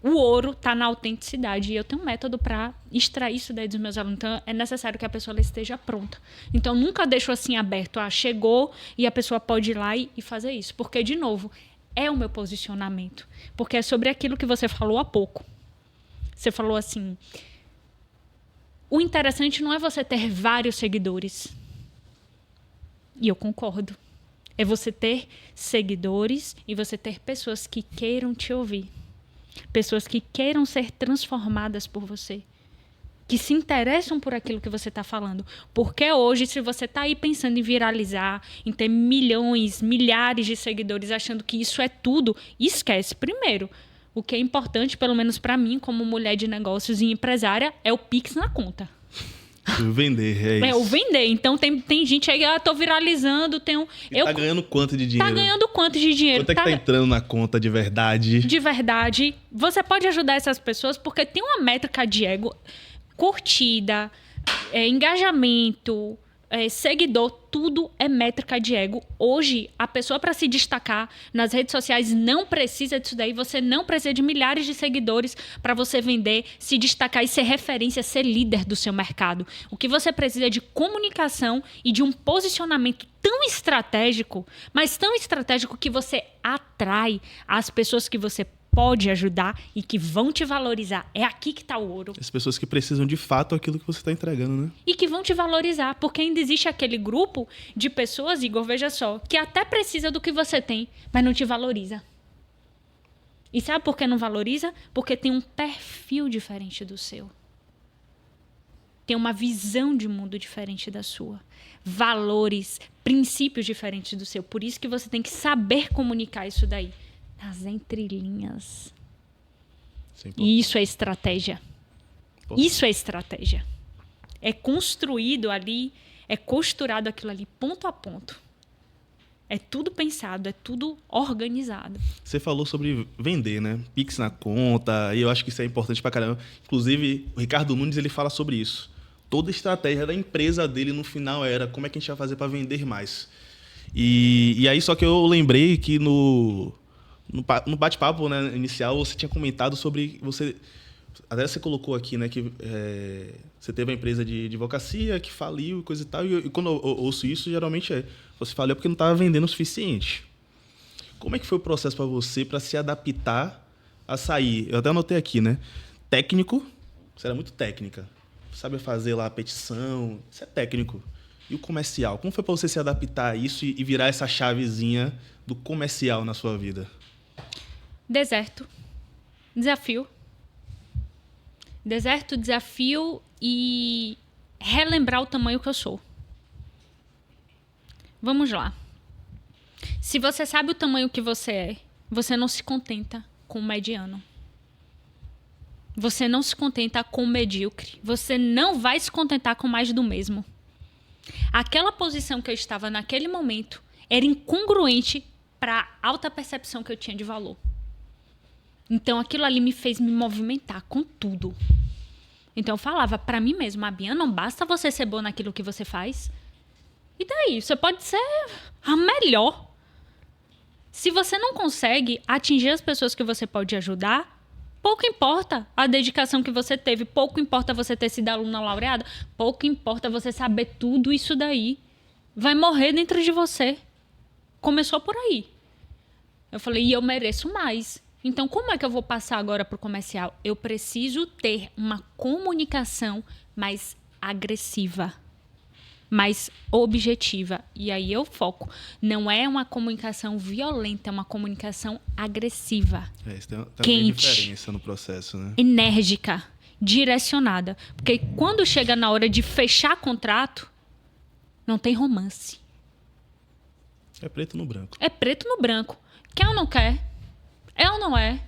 O ouro está na autenticidade. E eu tenho um método para extrair isso daí dos meus alunos. Então, é necessário que a pessoa esteja pronta. Então, nunca deixo assim aberto. Chegou e a pessoa pode ir lá e fazer isso. Porque, de novo, é o meu posicionamento. Porque é sobre aquilo que você falou há pouco. Você falou assim... O interessante não é você ter vários seguidores. E eu concordo. É você ter seguidores e você ter pessoas que queiram te ouvir. Pessoas que queiram ser transformadas por você. Que se interessam por aquilo que você está falando. Porque hoje, se você está aí pensando em viralizar, em ter milhões, milhares de seguidores, achando que isso é tudo, esquece. Primeiro, o que é importante, pelo menos para mim, como mulher de negócios e empresária, é o Pix na conta. O vender, é isso. É o vender. Então, tem gente aí, tô viralizando, Tá ganhando quanto de dinheiro? Tá ganhando quanto de dinheiro? Quanto é que tá entrando na conta de verdade? De verdade. Você pode ajudar essas pessoas porque tem uma métrica de ego, curtida, engajamento, seguidor, tudo é métrica de ego. Hoje, a pessoa para se destacar nas redes sociais não precisa disso daí. Você não precisa de milhares de seguidores para você vender, se destacar e ser referência, ser líder do seu mercado. O que você precisa é de comunicação e de um posicionamento tão estratégico, mas tão estratégico que você atrai as pessoas que você pode ajudar e que vão te valorizar. É aqui que está o ouro. As pessoas que precisam de fato aquilo que você está entregando, né? E que vão te valorizar, porque ainda existe aquele grupo de pessoas, Igor, veja só, que até precisa do que você tem, mas não te valoriza. E sabe por que não valoriza? Porque tem um perfil diferente do seu. Tem uma visão de mundo diferente da sua. Valores, princípios diferentes do seu. Por isso que você tem que saber comunicar isso daí. Nas entrelinhas. E isso é estratégia. Isso é estratégia. É construído ali, é costurado aquilo ali ponto a ponto. É tudo pensado, é tudo organizado. Você falou sobre vender, né? Pix na conta, e eu acho que isso é importante pra caramba. Inclusive, o Ricardo Nunes, ele fala sobre isso. Toda a estratégia da empresa dele no final era como é que a gente vai fazer para vender mais. E aí, só que eu lembrei que no bate-papo, né, inicial, você tinha comentado sobre... Até você colocou aqui, né, que você teve uma empresa de advocacia que faliu e coisa e tal. E quando eu ouço isso, geralmente você faliu porque não estava vendendo o suficiente. Como é que foi o processo para você para se adaptar a sair? Eu até anotei aqui, né? Técnico, você era muito técnica. Sabe fazer lá a petição, isso é técnico. E o comercial? Como foi para você se adaptar a isso e virar essa chavezinha do comercial na sua vida? Deserto. Desafio. Deserto, desafio e relembrar o tamanho que eu sou. Vamos lá. Se você sabe o tamanho que você é, você não se contenta com o mediano. Você não se contenta com o medíocre. Você não vai se contentar com mais do mesmo. Aquela posição que eu estava naquele momento era incongruente para a alta percepção que eu tinha de valor. Então, aquilo ali me fez me movimentar com tudo. Então, eu falava para mim mesma, Bia, não basta você ser boa naquilo que você faz. E daí? Você pode ser a melhor. Se você não consegue atingir as pessoas que você pode ajudar, pouco importa a dedicação que você teve, pouco importa você ter sido aluna laureada, pouco importa você saber tudo isso daí. Vai morrer dentro de você. Começou por aí. Eu falei, e eu mereço mais. Então, como é que eu vou passar agora para o comercial? Eu preciso ter uma comunicação mais agressiva, mais objetiva. E aí eu foco. Não é uma comunicação violenta, é uma comunicação agressiva. Isso tem quente, diferença no processo, né? Enérgica, direcionada. Porque quando chega na hora de fechar contrato, não tem romance. É preto no branco. É preto no branco. Quer ou não quer? É ou não é?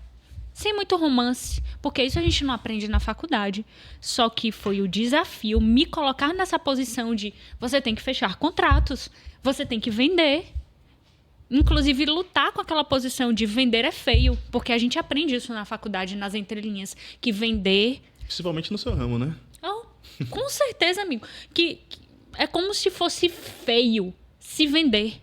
Sem muito romance. Porque isso a gente não aprende na faculdade. Só que foi o desafio me colocar nessa posição de você tem que fechar contratos, você tem que vender. Inclusive, lutar com aquela posição de vender é feio. Porque a gente aprende isso na faculdade, nas entrelinhas. Que vender... Principalmente no seu ramo, né? Oh, com certeza, amigo. Que é como se fosse feio se vender.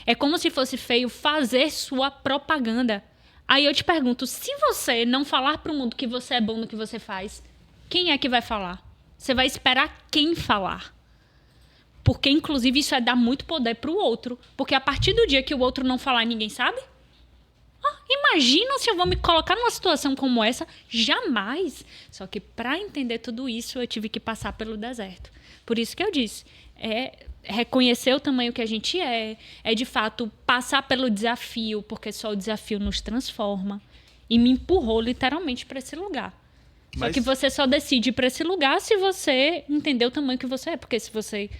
É como se fosse feio fazer sua propaganda. Aí eu te pergunto, se você não falar para o mundo que você é bom no que você faz, quem é que vai falar? Você vai esperar quem falar? Porque, inclusive, isso é dar muito poder para o outro. Porque a partir do dia que o outro não falar, ninguém sabe? Imagina se eu vou me colocar numa situação como essa? Jamais. Só que para entender tudo isso, eu tive que passar pelo deserto. Por isso que eu disse, reconhecer o tamanho que a gente é de fato passar pelo desafio, porque só o desafio nos transforma. E me empurrou literalmente para esse lugar. Só que você só decide ir para esse lugar se você entender o tamanho que você é. Porque se você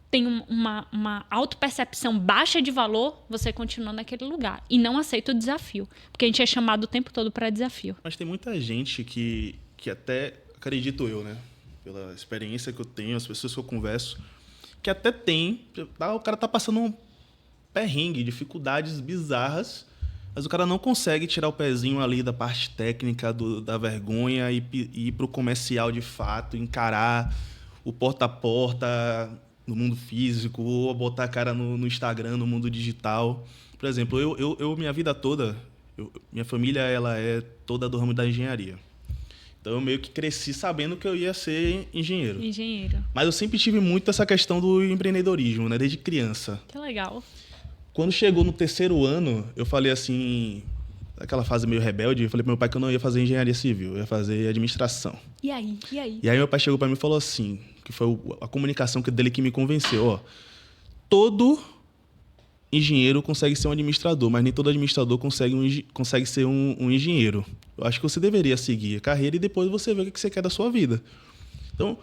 tem uma autopercepção baixa de valor, você continua naquele lugar. E não aceita o desafio. Porque a gente é chamado o tempo todo para desafio. Mas tem muita gente que até, acredito eu, né? Pela experiência que eu tenho, as pessoas que eu converso, que até tem... O cara tá passando um perrengue, dificuldades bizarras, mas o cara não consegue tirar o pezinho ali da parte técnica, da vergonha e ir pro comercial de fato, encarar o porta a porta no mundo físico, ou botar a cara no Instagram, no mundo digital. Por exemplo, eu minha vida toda, minha família ela é toda do ramo da engenharia. Então, eu meio que cresci sabendo que eu ia ser engenheiro. Mas eu sempre tive muito essa questão do empreendedorismo, né? Desde criança. Que legal. Quando chegou no 3º ano, eu falei assim... Aquela fase meio rebelde, eu falei pro meu pai que eu não ia fazer engenharia civil, eu ia fazer administração. E aí? E aí meu pai chegou para mim e falou assim, que foi a comunicação dele que me convenceu, ó. Todo engenheiro consegue ser um administrador, mas nem todo administrador consegue ser um engenheiro. Eu acho que você deveria seguir a carreira e depois você vê o que você quer da sua vida. Então,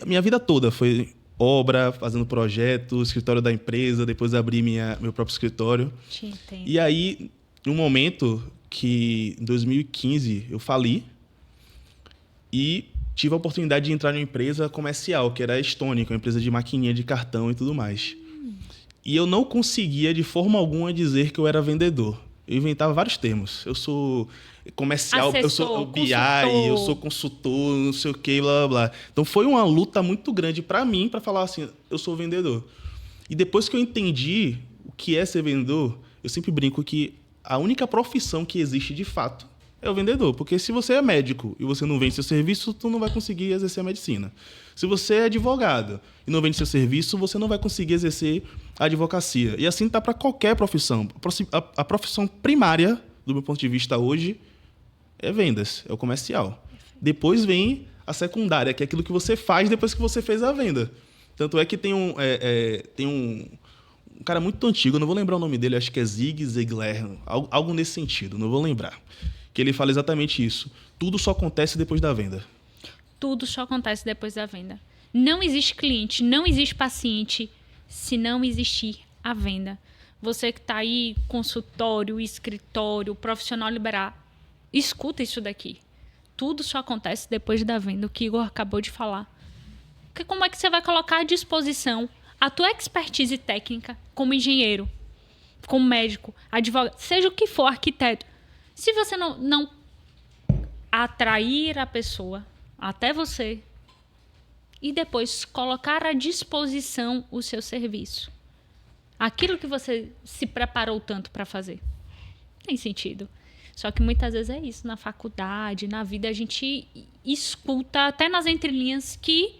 minha vida toda foi obra, fazendo projeto, escritório da empresa, depois abri meu próprio escritório. Te entendo. E aí, em um momento que, em 2015, eu fali e tive a oportunidade de entrar numa empresa comercial, que era a Estônica, uma empresa de maquininha de cartão e tudo mais. E eu não conseguia, de forma alguma, dizer que eu era vendedor. Eu inventava vários termos. Eu sou comercial, assessor, eu sou BI, consultor. eu sou consultor, não sei o que, blá, blá, blá. Então, foi uma luta muito grande para mim, para falar assim, eu sou vendedor. E depois que eu entendi o que é ser vendedor, eu sempre brinco que a única profissão que existe de fato é o vendedor. Porque se você é médico e você não vende seu serviço, tu não vai conseguir exercer a medicina. Se você é advogado e não vende seu serviço, você não vai conseguir exercer a advocacia. E assim está para qualquer profissão. A profissão primária, do meu ponto de vista hoje, é vendas, é o comercial. Depois vem a secundária, que é aquilo que você faz depois que você fez a venda. Tanto é que tem um cara muito antigo, eu não vou lembrar o nome dele, acho que é Zig Ziglar, algo nesse sentido, não vou lembrar. Que ele fala exatamente isso. Tudo só acontece depois da venda. Tudo só acontece depois da venda. Não existe cliente, não existe paciente se não existir a venda. Você que está aí, consultório, escritório, profissional liberal, escuta isso daqui. Tudo só acontece depois da venda, o que Igor acabou de falar. Porque como é que você vai colocar à disposição a tua expertise técnica como engenheiro, como médico, advogado, seja o que for, arquiteto. Se você não atrair a pessoa até você e depois colocar à disposição o seu serviço, aquilo que você se preparou tanto para fazer, tem sentido. Só que muitas vezes é isso, na faculdade, na vida, a gente escuta até nas entrelinhas que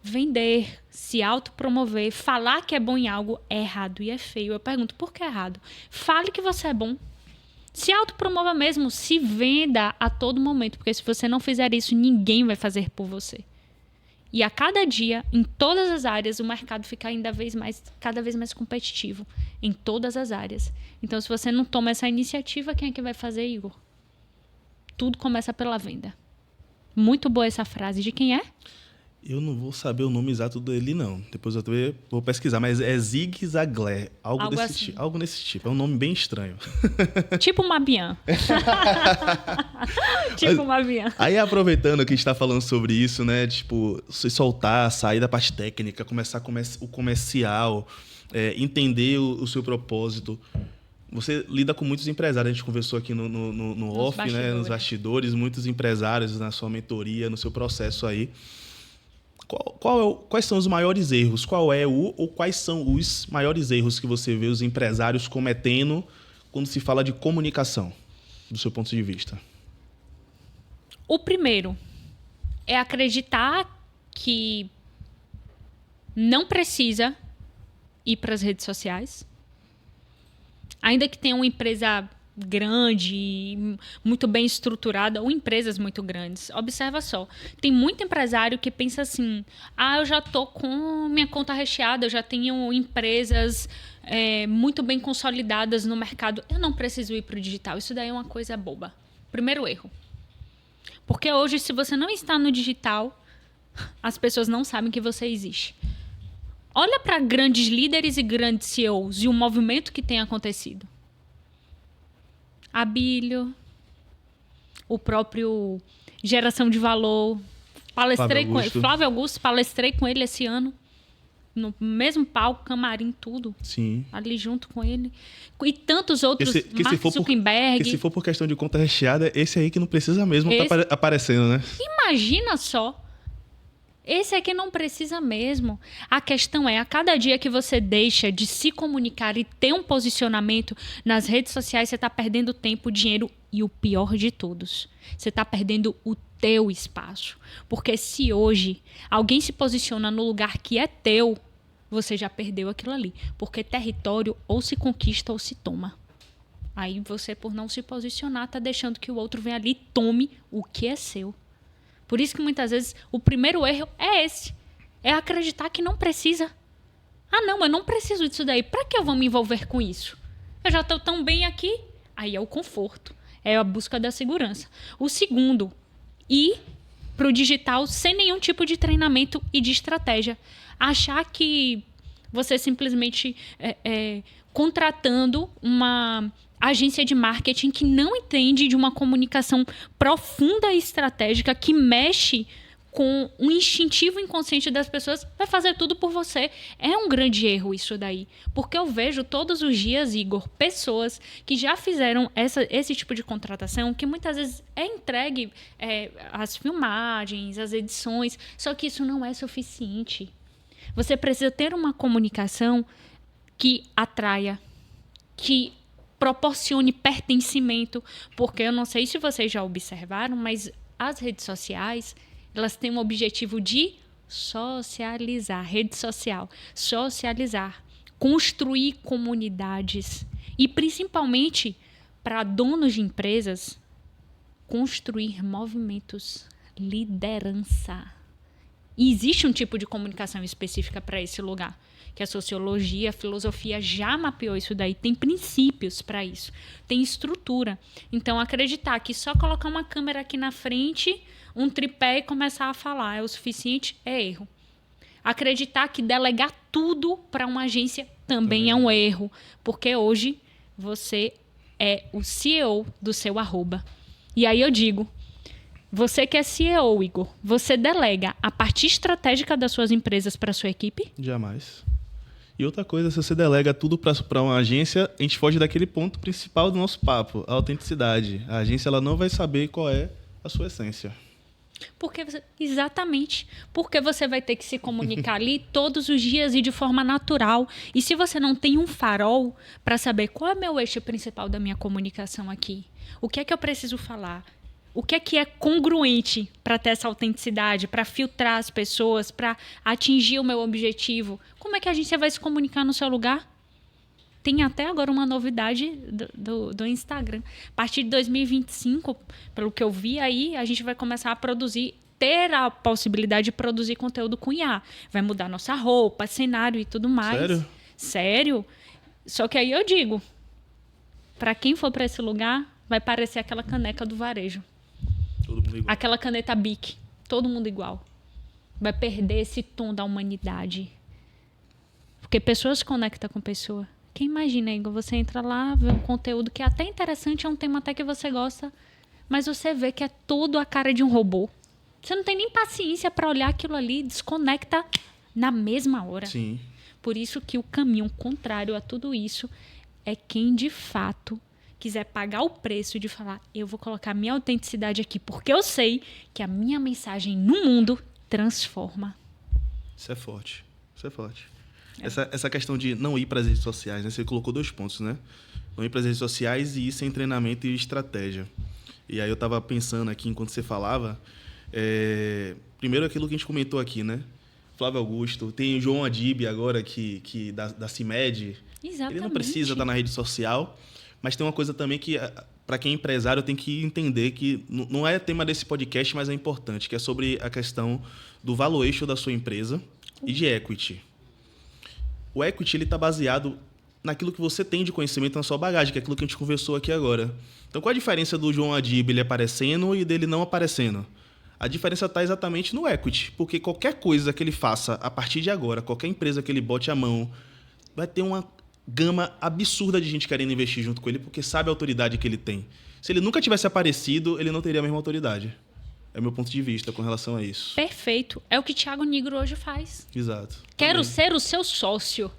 vender, se autopromover, falar que é bom em algo é errado e é feio. Eu pergunto, por que é errado? Fale que você é bom. Se autopromova mesmo, se venda a todo momento, porque se você não fizer isso, ninguém vai fazer por você. E a cada dia, em todas as áreas, o mercado fica cada vez mais competitivo. Em todas as áreas. Então, se você não toma essa iniciativa, quem é que vai fazer, Igor? Tudo começa pela venda. Muito boa essa frase. De quem é? Eu não vou saber o nome exato dele, não. Depois eu vou pesquisar, mas é Zig Ziglar. Algo nesse tipo. É um nome bem estranho. Tipo Mabian. Tipo Mabian. Aí, aproveitando que a gente está falando sobre isso, né? Tipo, se soltar, sair da parte técnica, começar o comercial, entender o seu propósito. Você lida com muitos empresários. A gente conversou aqui no off, né? Nos bastidores. Muitos empresários na sua mentoria, no seu processo aí. Quais são os maiores erros? Quais são os maiores erros que você vê os empresários cometendo quando se fala de comunicação, do seu ponto de vista? O primeiro é acreditar que não precisa ir para as redes sociais. Ainda que tenha uma empresa grande, muito bem estruturada, ou empresas muito grandes. Observa só, tem muito empresário que pensa assim, eu já estou com minha conta recheada, eu já tenho empresas muito bem consolidadas no mercado, eu não preciso ir para o digital. Isso daí é uma coisa boba. Primeiro erro. Porque hoje, se você não está no digital, as pessoas não sabem que você existe. Olha para grandes líderes e grandes CEOs e o movimento que tem acontecido. Abílio, o próprio Geração de Valor, palestrei com ele. Flávio Augusto, palestrei com ele esse ano, no mesmo palco, camarim, tudo. Sim. Ali junto com ele. E tantos outros, Mark Zuckerberg. Se for por questão de conta recheada, esse aí que não precisa mesmo tá aparecendo, né? Imagina só. Esse aqui não precisa mesmo. A questão é, a cada dia que você deixa de se comunicar e ter um posicionamento nas redes sociais, você está perdendo tempo, dinheiro e o pior de todos, você está perdendo o teu espaço. Porque se hoje alguém se posiciona no lugar que é teu, você já perdeu aquilo ali. Porque território ou se conquista ou se toma. Aí você, por não se posicionar, está deixando que o outro venha ali e tome o que é seu. Por isso que muitas vezes o primeiro erro é esse. É acreditar que não precisa. Não, eu não preciso disso daí. Para que eu vou me envolver com isso? Eu já estou tão bem aqui. Aí é o conforto. É a busca da segurança. O segundo, ir para o digital sem nenhum tipo de treinamento e de estratégia. Achar que você simplesmente contratando uma agência de marketing que não entende de uma comunicação profunda e estratégica, que mexe com o instintivo inconsciente das pessoas, vai fazer tudo por você. É um grande erro isso daí. Porque eu vejo todos os dias, Igor, pessoas que já fizeram esse tipo de contratação, que muitas vezes é entregue as filmagens, as edições, só que isso não é suficiente. Você precisa ter uma comunicação que atraia, que proporcione pertencimento, porque eu não sei se vocês já observaram, mas as redes sociais, elas têm um objetivo de socializar, rede social, socializar, construir comunidades e, principalmente, para donos de empresas, construir movimentos, liderança. E existe um tipo de comunicação específica para esse lugar, que a sociologia, a filosofia já mapeou isso daí, tem princípios para isso, tem estrutura. Então, acreditar que só colocar uma câmera aqui na frente, um tripé e começar a falar é o suficiente, é erro. Acreditar que delegar tudo para uma agência também é um erro, porque hoje você é o CEO do seu arroba. E aí eu digo, você que é CEO, Igor, você delega a parte estratégica das suas empresas para a sua equipe? Jamais. E outra coisa, se você delega tudo para uma agência, a gente foge daquele ponto principal do nosso papo, a autenticidade. A agência ela não vai saber qual é a sua essência. Exatamente. Porque você vai ter que se comunicar ali todos os dias e de forma natural. E se você não tem um farol para saber qual é o meu eixo principal da minha comunicação aqui, o que é que eu preciso falar, o que é congruente para ter essa autenticidade, para filtrar as pessoas, para atingir o meu objetivo, como é que a agência vai se comunicar no seu lugar? Tem até agora uma novidade do Instagram. A partir de 2025, pelo que eu vi aí, a gente vai começar a ter a possibilidade de produzir conteúdo com IA. Vai mudar nossa roupa, cenário e tudo mais. Sério? Sério. Só que aí eu digo, para quem for para esse lugar, vai parecer aquela caneca do varejo. Todo mundo igual. Aquela caneta Bic. Todo mundo igual. Vai perder esse tom da humanidade. Porque pessoas se conectam com pessoa. Quem imagina, Igor, você entra lá, vê um conteúdo que é até interessante, é um tema até que você gosta, mas você vê que é todo a cara de um robô. Você não tem nem paciência para olhar aquilo ali, desconecta na mesma hora. Sim. Por isso que o caminho contrário a tudo isso é quem, de fato, quiser pagar o preço de falar, eu vou colocar minha autenticidade aqui, porque eu sei que a minha mensagem no mundo transforma. Isso é forte. Isso é forte. Essa questão de não ir para as redes sociais, né? Você colocou 2 pontos, né? Não ir para as redes sociais e ir sem treinamento e estratégia. E aí eu estava pensando aqui, enquanto você falava, primeiro aquilo que a gente comentou aqui, né? Flávio Augusto, tem o João Adib agora, que da CIMED. Exatamente. Ele não precisa estar na rede social, mas tem uma coisa também que, para quem é empresário, tem que entender que não é tema desse podcast, mas é importante, que é sobre a questão do valuation da sua empresa e de equity. O equity está baseado naquilo que você tem de conhecimento na sua bagagem, que é aquilo que a gente conversou aqui agora. Então, qual a diferença do João Adib ele aparecendo e dele não aparecendo? A diferença está exatamente no equity, porque qualquer coisa que ele faça a partir de agora, qualquer empresa que ele bote a mão, vai ter uma gama absurda de gente querendo investir junto com ele, porque sabe a autoridade que ele tem. Se ele nunca tivesse aparecido, ele não teria a mesma autoridade. É o meu ponto de vista com relação a isso. Perfeito. É o que Thiago Nigro hoje faz. Exato. Quero Também. ser o seu sócio.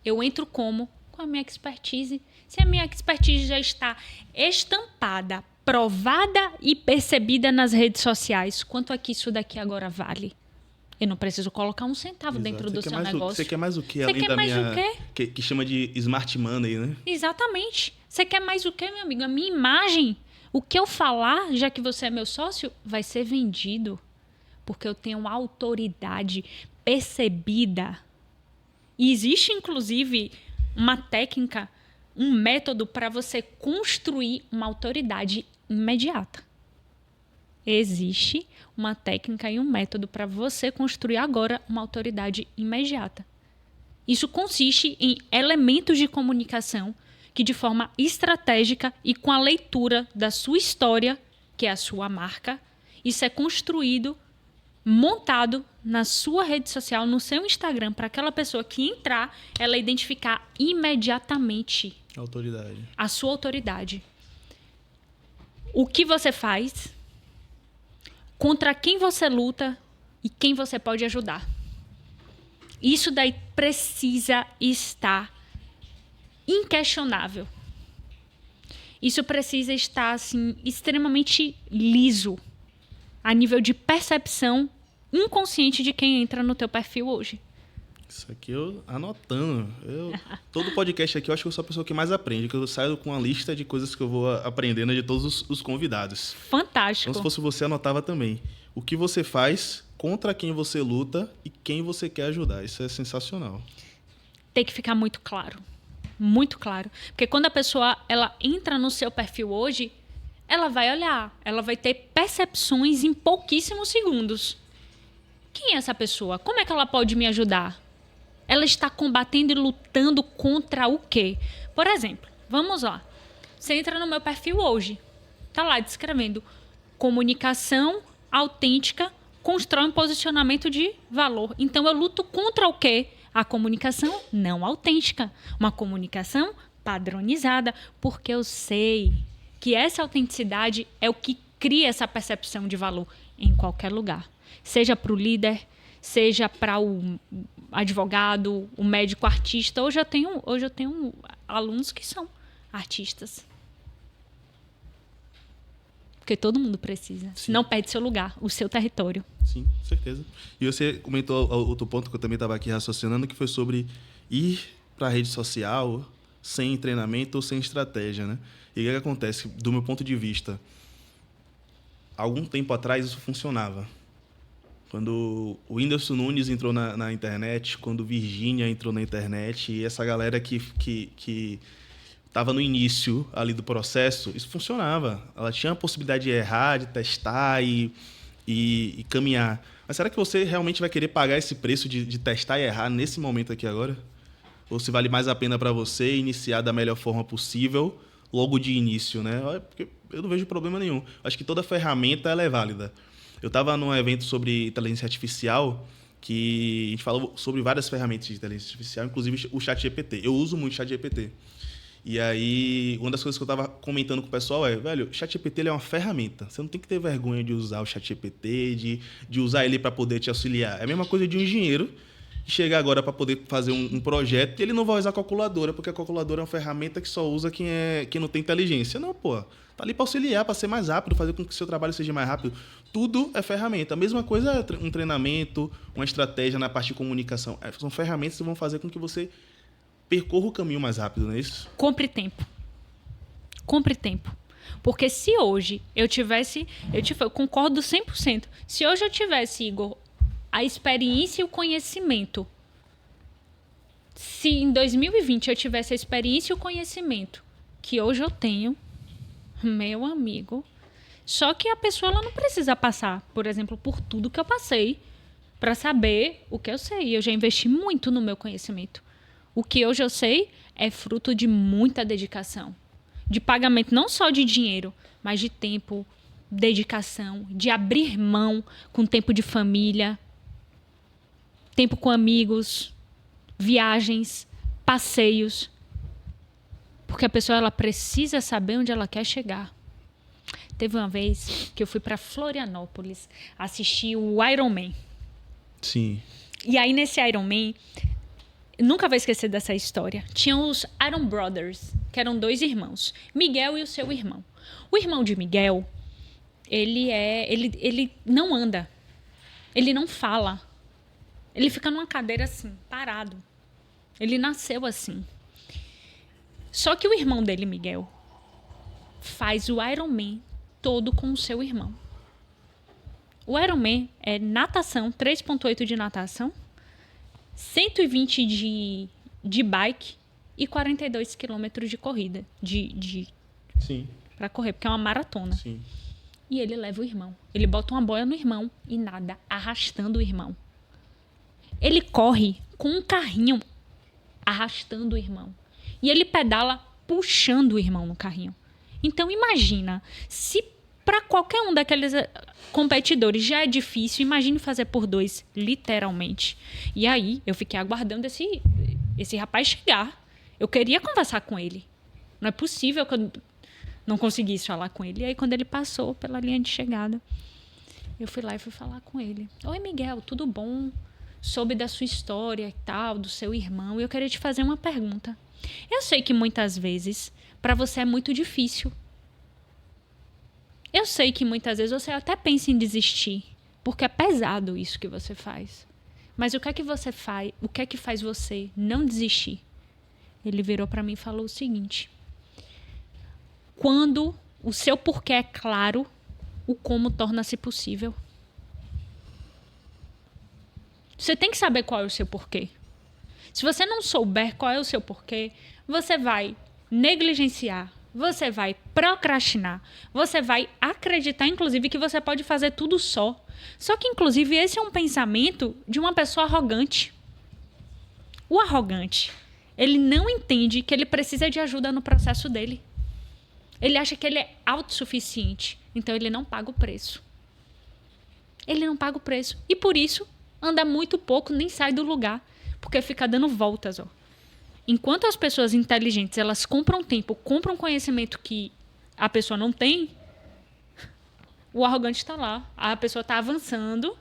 Eu entro como? Com a minha expertise. Se a minha expertise já está estampada, provada e percebida nas redes sociais, quanto é que isso daqui agora vale? Eu não preciso colocar um centavo dentro do seu negócio. Você quer mais o quê? Você Além quer da mais minha... o quê? Que chama de smart money, né? Exatamente. Você quer mais o quê, meu amigo? A minha imagem, o que eu falar, já que você é meu sócio, vai ser vendido. Porque eu tenho autoridade percebida. E existe, inclusive, uma técnica, um método para você construir uma autoridade imediata. Existe uma técnica e um método para você construir agora uma autoridade imediata. Isso consiste em elementos de comunicação que, de forma estratégica e com a leitura da sua história, que é a sua marca, isso é construído, montado na sua rede social, no seu Instagram, para aquela pessoa que entrar, ela identificar imediatamente Autoridade. a sua autoridade. O que você faz, contra quem você luta e quem você pode ajudar. Isso daí precisa estar inquestionável. Isso precisa estar assim, extremamente liso a nível de percepção inconsciente de quem entra no teu perfil hoje. Isso aqui eu anotando. Todo podcast aqui eu acho que eu sou a pessoa que mais aprende, que eu saio com uma lista de coisas que eu vou aprendendo de todos os convidados. Fantástico. Então, se fosse você, anotava também. O que você faz, contra quem você luta e quem você quer ajudar. Isso é sensacional. Tem que ficar muito claro. Muito claro. Porque quando a pessoa ela entra no seu perfil hoje, ela vai olhar, ela vai ter percepções em pouquíssimos segundos. Quem é essa pessoa? Como é que ela pode me ajudar? Ela está combatendo e lutando contra o quê? Por exemplo, vamos lá. Você entra no meu perfil hoje. Tá lá descrevendo comunicação autêntica constrói um posicionamento de valor. Então eu luto contra o quê? A comunicação não autêntica. Uma comunicação padronizada. Porque eu sei que essa autenticidade é o que cria essa percepção de valor em qualquer lugar. Seja para o líder, seja para o advogado, o médico artista. Hoje eu tenho alunos que são artistas. Porque todo mundo precisa. Sim. Não perde seu lugar, o seu território. Sim, certeza. E você comentou outro ponto que eu também estava aqui raciocinando, que foi sobre ir para a rede social sem treinamento ou sem estratégia, né? E o que acontece? Do meu ponto de vista, algum tempo atrás isso funcionava. Quando o Whindersson Nunes entrou na internet, quando Virgínia entrou na internet, e essa galera que estava no início ali do processo, isso funcionava. Ela tinha a possibilidade de errar, de testar e caminhar. Mas será que você realmente vai querer pagar esse preço de testar e errar nesse momento aqui agora? Ou se vale mais a pena para você iniciar da melhor forma possível logo de início, né? Porque eu não vejo problema nenhum. Acho que toda ferramenta ela é válida. Eu estava num evento sobre inteligência artificial que a gente falou sobre várias ferramentas de inteligência artificial, inclusive o ChatGPT. Eu uso muito o ChatGPT. E aí, uma das coisas que eu estava comentando com o pessoal é, velho, o ChatGPT ele é uma ferramenta. Você não tem que ter vergonha de usar o ChatGPT, de usar ele para poder te auxiliar. É a mesma coisa de um engenheiro que chega agora para poder fazer um projeto e ele não vai usar a calculadora, porque a calculadora é uma ferramenta que só usa quem não tem inteligência. Não, pô. Tá ali para auxiliar, para ser mais rápido, fazer com que o seu trabalho seja mais rápido. Tudo é ferramenta. A mesma coisa é um treinamento, uma estratégia na parte de comunicação. São ferramentas que vão fazer com que você percorra o caminho mais rápido, não é isso? Compre tempo. Compre tempo. Porque se hoje eu concordo 100%. Se hoje eu tivesse, Igor, a experiência e o conhecimento, se em 2020 eu tivesse a experiência e o conhecimento que hoje eu tenho, meu amigo, só que a pessoa ela não precisa passar, por exemplo, por tudo que eu passei para saber o que eu sei. Eu já investi muito no meu conhecimento. O que hoje eu sei é fruto de muita dedicação. De pagamento não só de dinheiro, mas de tempo, dedicação, de abrir mão com tempo de família, tempo com amigos, viagens, passeios. Porque a pessoa ela precisa saber onde ela quer chegar. Teve uma vez que eu fui para Florianópolis assistir o Iron Man. Sim. E aí nesse Iron Man, nunca vou esquecer dessa história. Tinham os Iron Brothers, que eram 2 irmãos, Miguel e o seu irmão. O irmão de Miguel, ele não anda, ele não fala, ele fica numa cadeira assim, parado. Ele nasceu assim. Só que o irmão dele, Miguel, faz o Iron Man todo com o seu irmão. O Iron Man é natação, 3,8 de natação, 120 de bike e 42 quilômetros de corrida. Sim. Para correr, porque é uma maratona. Sim. E ele leva o irmão. Ele bota uma boia no irmão e nada, arrastando o irmão. Ele corre com um carrinho, arrastando o irmão. E ele pedala puxando o irmão no carrinho. Então imagina, se para qualquer um daqueles competidores já é difícil, imagine fazer por 2, literalmente. E aí eu fiquei aguardando esse rapaz chegar. Eu queria conversar com ele. Não é possível que eu não conseguisse falar com ele. E aí quando ele passou pela linha de chegada, eu fui lá e fui falar com ele. Oi, Miguel, tudo bom? Soube da sua história e tal, do seu irmão. E eu queria te fazer uma pergunta. Eu sei que muitas vezes para você é muito difícil. Eu sei que muitas vezes você até pensa em desistir, porque é pesado isso que você faz. Mas o que é que você faz? O que é que faz você não desistir? Ele virou para mim e falou o seguinte: quando o seu porquê é claro, o como torna-se possível. Você tem que saber qual é o seu porquê. Se você não souber qual é o seu porquê, você vai negligenciar, você vai procrastinar, você vai acreditar, inclusive, que você pode fazer tudo só. Só que, inclusive, esse é um pensamento de uma pessoa arrogante. O arrogante, ele não entende que ele precisa de ajuda no processo dele. Ele acha que ele é autossuficiente, então ele não paga o preço. Ele não paga o preço. E por isso, anda muito pouco, nem sai do lugar, porque fica dando voltas, ó. Enquanto as pessoas inteligentes, elas compram tempo, compram conhecimento que a pessoa não tem, o arrogante está lá. A pessoa está avançando,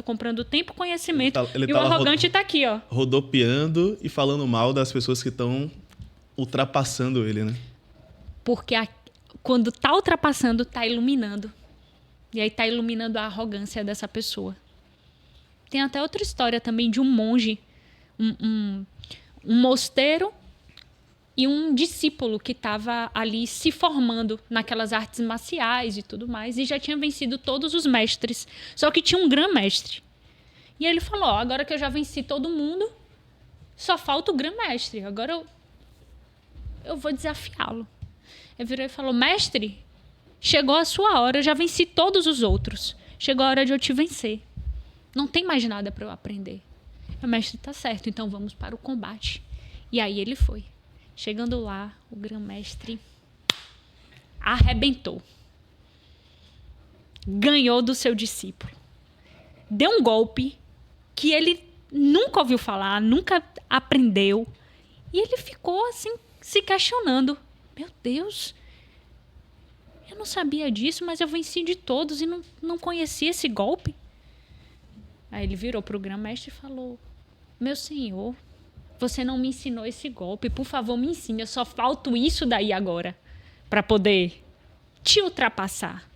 comprando tempo, conhecimento, e o arrogante está aqui, ó. Rodopiando e falando mal das pessoas que estão ultrapassando ele, né? Porque quando está ultrapassando, está iluminando. E aí está iluminando a arrogância dessa pessoa. Tem até outra história também de um monge, um mosteiro e um discípulo que estava ali se formando naquelas artes marciais e tudo mais, e já tinha vencido todos os mestres. Só que tinha um grã-mestre. E ele falou: agora que eu já venci todo mundo, só falta o grã-mestre. Agora eu vou desafiá-lo. Ele virou e falou: mestre, chegou a sua hora, eu já venci todos os outros. Chegou a hora de eu te vencer. Não tem mais nada para eu aprender. O mestre está certo, então vamos para o combate. E aí ele foi. Chegando lá, o grã-mestre arrebentou. Ganhou do seu discípulo. Deu um golpe que ele nunca ouviu falar, nunca aprendeu. E ele ficou assim, se questionando. Meu Deus, eu não sabia disso, mas eu venci de todos e não conhecia esse golpe. Aí ele virou para o grã-mestre e falou: meu senhor, você não me ensinou esse golpe, por favor me ensine, eu só falto isso daí agora para poder te ultrapassar.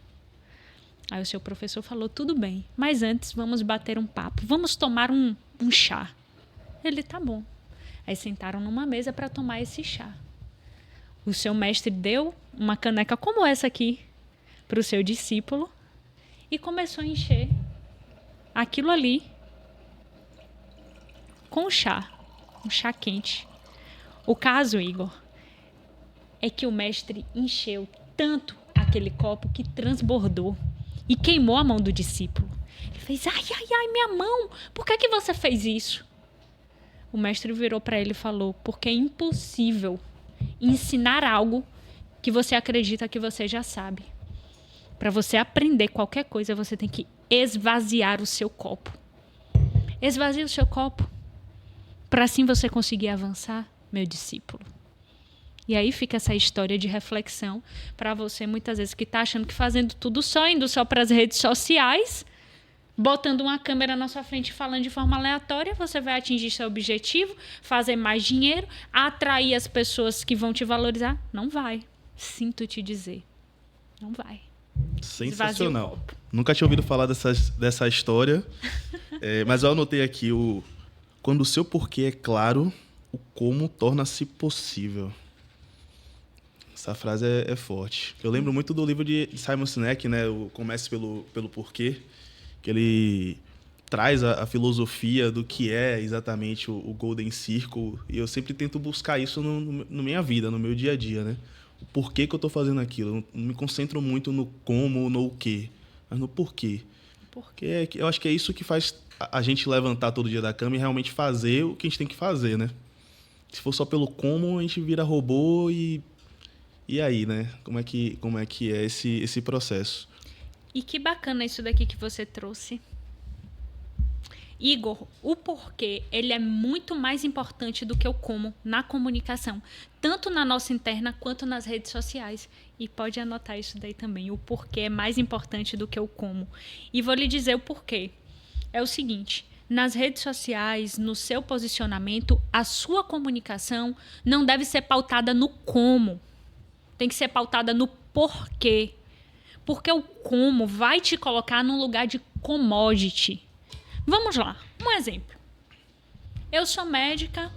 Aí o seu professor falou: tudo bem, mas antes vamos bater um papo, vamos tomar um chá. Ele: tá bom. Aí sentaram numa mesa para tomar esse chá. O seu mestre deu uma caneca como essa aqui para o seu discípulo e começou a encher aquilo ali com chá, um chá quente. O caso, Igor, é que o mestre encheu tanto aquele copo que transbordou e queimou a mão do discípulo. Ele fez: ai, ai, ai, minha mão, por que você fez isso? O mestre virou para ele e falou: porque é impossível ensinar algo que você acredita que você já sabe. Para você aprender qualquer coisa, você tem que esvaziar o seu copo. Esvazie o seu copo, para assim você conseguir avançar, meu discípulo. E aí fica essa história de reflexão para você, muitas vezes, que está achando que fazendo tudo só, indo só para as redes sociais, botando uma câmera na sua frente e falando de forma aleatória, você vai atingir seu objetivo, fazer mais dinheiro, atrair as pessoas que vão te valorizar. Não vai. Sinto te dizer. Não vai. Sensacional. Nunca tinha ouvido falar dessa história, mas eu anotei aqui quando o seu porquê é claro, o como torna-se possível. Essa frase é forte. Eu lembro muito do livro de Simon Sinek, né? O Comece pelo Porquê, que ele traz a filosofia do que é exatamente o Golden Circle, e eu sempre tento buscar isso na minha vida, no meu dia a dia, né? O porquê que eu estou fazendo aquilo. Eu não me concentro muito no como, no quê, mas no porquê. Porque eu acho que é isso que faz a gente levantar todo dia da cama e realmente fazer o que a gente tem que fazer, né? Se for só pelo como, a gente vira robô e aí, né? Como é que é esse processo? E que bacana isso daqui que você trouxe. Igor, o porquê, ele é muito mais importante do que o como na comunicação, tanto na nossa interna quanto nas redes sociais. E pode anotar isso daí também. O porquê é mais importante do que o como. E vou lhe dizer o porquê. É o seguinte: nas redes sociais, no seu posicionamento, a sua comunicação não deve ser pautada no como. Tem que ser pautada no porquê. Porque o como vai te colocar num lugar de commodity. Vamos lá. Um exemplo. Eu sou médica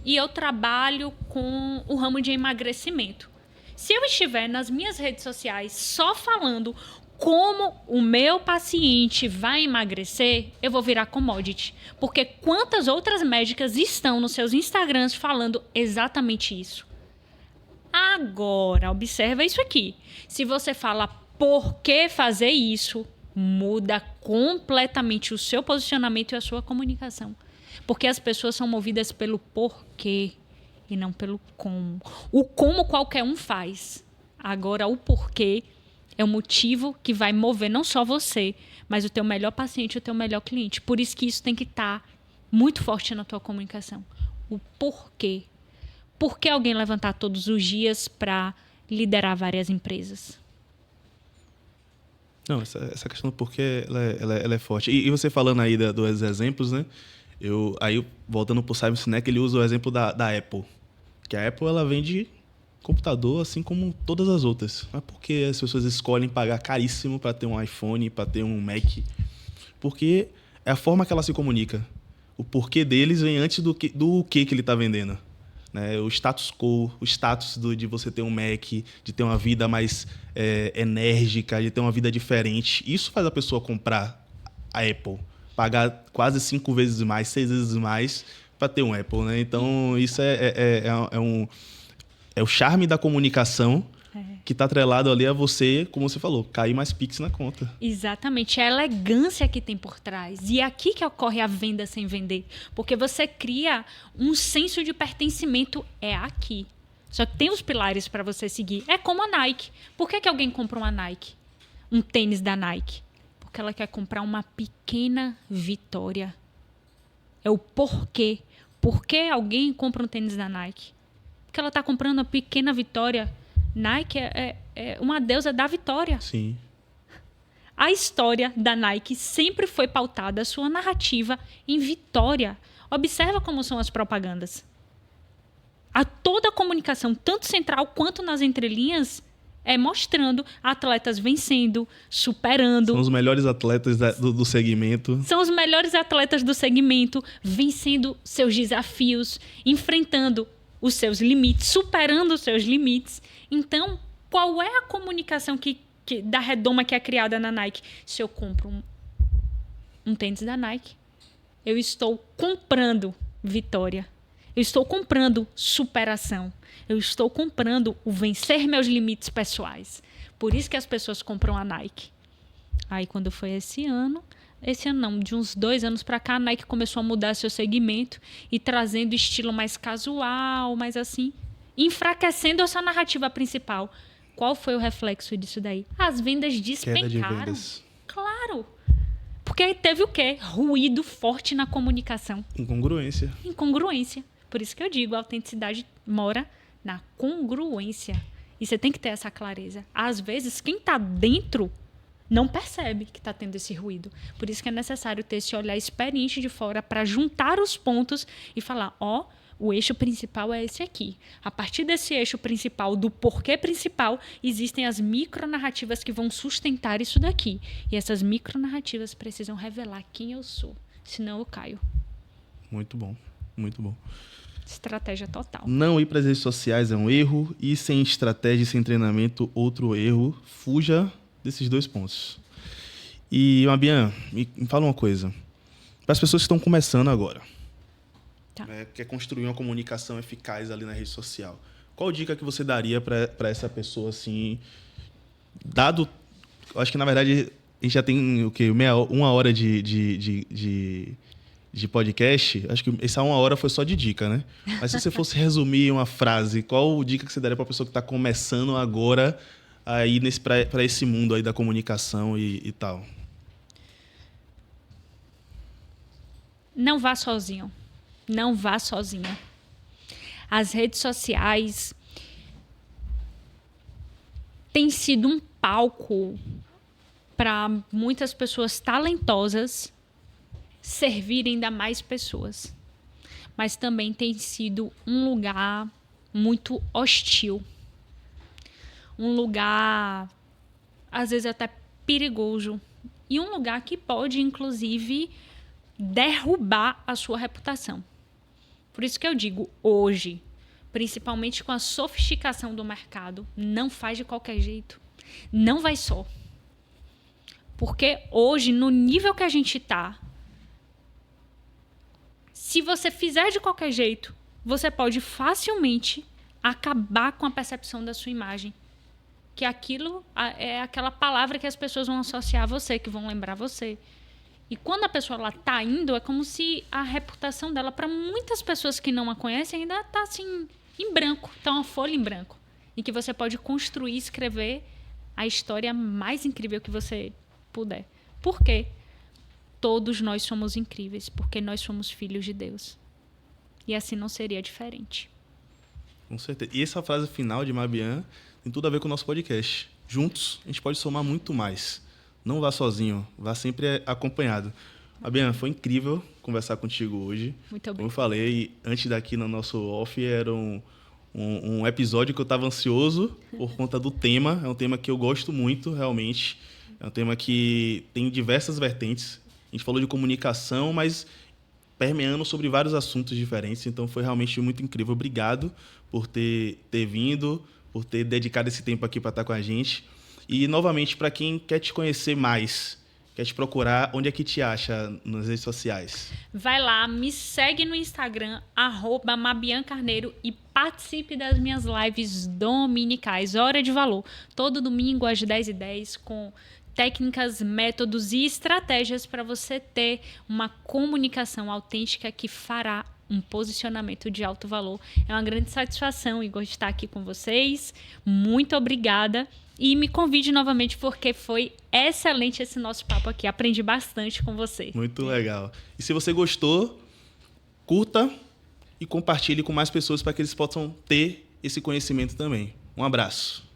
e eu trabalho com o ramo de emagrecimento. Se eu estiver nas minhas redes sociais só falando como o meu paciente vai emagrecer, eu vou virar commodity. Porque quantas outras médicas estão nos seus Instagrams falando exatamente isso? Agora, observa isso aqui. Se você fala por que fazer isso, muda completamente o seu posicionamento e a sua comunicação. Porque as pessoas são movidas pelo porquê e não pelo como. O como qualquer um faz. Agora, o porquê é o motivo que vai mover não só você, mas o teu melhor paciente, o teu melhor cliente. Por isso que isso tem que estar muito forte na tua comunicação. O porquê. Por que alguém levantar todos os dias para liderar várias empresas? Não, essa questão do porquê, ela é forte. E você falando aí dos exemplos, né? Aí, voltando pro Simon Sinek, ele usa o exemplo da Apple. Que a Apple, ela vende computador assim como todas as outras. Mas por que as pessoas escolhem pagar caríssimo para ter um iPhone, para ter um Mac? Porque é a forma que ela se comunica. O porquê deles vem antes do que ele está vendendo. Né? O status quo, o status de você ter um Mac, de ter uma vida mais enérgica, de ter uma vida diferente. Isso faz a pessoa comprar a Apple. Pagar quase 5 vezes mais, 6 vezes mais para ter um Apple. Né? Então, isso é o charme da comunicação que está atrelado ali a você, como você falou, cair mais Pix na conta. Exatamente, é a elegância que tem por trás. E é aqui que ocorre a venda sem vender. Porque você cria um senso de pertencimento, é aqui. Só que tem os pilares para você seguir. É como a Nike. Por que alguém compra uma Nike? Um tênis da Nike? Porque ela quer comprar uma pequena vitória. É o porquê. Por que alguém compra um tênis da Nike? Porque ela está comprando uma pequena vitória. Nike é uma deusa da vitória. Sim. A história da Nike sempre foi pautada, a sua narrativa, em vitória. Observa como são as propagandas. A toda a comunicação, tanto central quanto nas entrelinhas, é mostrando atletas vencendo, superando. São os melhores atletas do segmento. São os melhores atletas do segmento, vencendo seus desafios, enfrentando os seus limites, superando os seus limites. Então, qual é a comunicação da redoma que é criada na Nike? Se eu compro um tênis da Nike, eu estou comprando vitória. Eu estou comprando superação. Eu estou comprando o vencer meus limites pessoais. Por isso que as pessoas compram a Nike. Aí, quando foi esse ano não, de uns 2 anos para cá, a Nike começou a mudar seu segmento e trazendo estilo mais casual, mais assim, enfraquecendo essa narrativa principal. Qual foi o reflexo disso daí? As vendas despencaram. Queda de vendas. Claro. Porque aí teve o quê? Ruído forte na comunicação. Incongruência. Por isso que eu digo, a autenticidade mora na congruência. E você tem que ter essa clareza. Às vezes, quem está dentro não percebe que está tendo esse ruído. Por isso que é necessário ter esse olhar experiente de fora para juntar os pontos e falar, o eixo principal é esse aqui. A partir desse eixo principal, do porquê principal, existem as micronarrativas que vão sustentar isso daqui. E essas micronarrativas precisam revelar quem eu sou, senão eu caio. Muito bom, muito bom. Estratégia total. Não ir para as redes sociais é um erro, e sem estratégia e sem treinamento, outro erro. Fuja desses 2 pontos. E, Mabian, me fala uma coisa. Para as pessoas que estão começando agora, Tá. Quer construir uma comunicação eficaz ali na rede social, qual dica que você daria para essa pessoa, assim, dado... Acho que, na verdade, a gente já tem o quê? 1 hora de podcast. Acho que essa 1 hora foi só de dica, né? Mas se você fosse resumir em uma frase, qual dica que você daria para a pessoa que está começando agora aí para esse mundo aí da comunicação e tal? Não vá sozinho. Não vá sozinha. As redes sociais têm sido um palco para muitas pessoas talentosas servirem ainda mais pessoas. Mas também tem sido um lugar muito hostil. Um lugar, às vezes, até perigoso. E um lugar que pode, inclusive, derrubar a sua reputação. Por isso que eu digo, hoje, principalmente com a sofisticação do mercado, não faz de qualquer jeito. Não vai só. Porque hoje, no nível que a gente está, se você fizer de qualquer jeito, você pode facilmente acabar com a percepção da sua imagem. Que aquilo é aquela palavra que as pessoas vão associar a você, que vão lembrar você. E quando a pessoa está indo, é como se a reputação dela, para muitas pessoas que não a conhecem, ainda está assim, em branco. Está uma folha em branco. Em que você pode construir, escrever a história mais incrível que você puder. Por quê? Todos nós somos incríveis, porque nós somos filhos de Deus. E assim não seria diferente. Com certeza. E essa frase final de Mabian tem tudo a ver com o nosso podcast. Juntos, a gente pode somar muito mais. Não vá sozinho, vá sempre acompanhado. Mabian, foi incrível conversar contigo hoje. Muito obrigada. Como eu falei, antes daqui no nosso off, era um episódio que eu estava ansioso por conta do tema. É um tema que eu gosto muito, realmente. É um tema que tem diversas vertentes. A gente falou de comunicação, mas permeando sobre vários assuntos diferentes. Então, foi realmente muito incrível. Obrigado por ter vindo, por ter dedicado esse tempo aqui para estar com a gente. E, novamente, para quem quer te conhecer mais, quer te procurar, onde é que te acha nas redes sociais? Vai lá, me segue no Instagram, @mabiancarneiro, e participe das minhas lives dominicais, Hora de Valor. Todo domingo às 10h10, com técnicas, métodos e estratégias para você ter uma comunicação autêntica que fará um posicionamento de alto valor. É uma grande satisfação, Igor, estar aqui com vocês. Muito obrigada. E me convide novamente, porque foi excelente esse nosso papo aqui. Aprendi bastante com você. Muito legal. E se você gostou, curta e compartilhe com mais pessoas para que eles possam ter esse conhecimento também. Um abraço.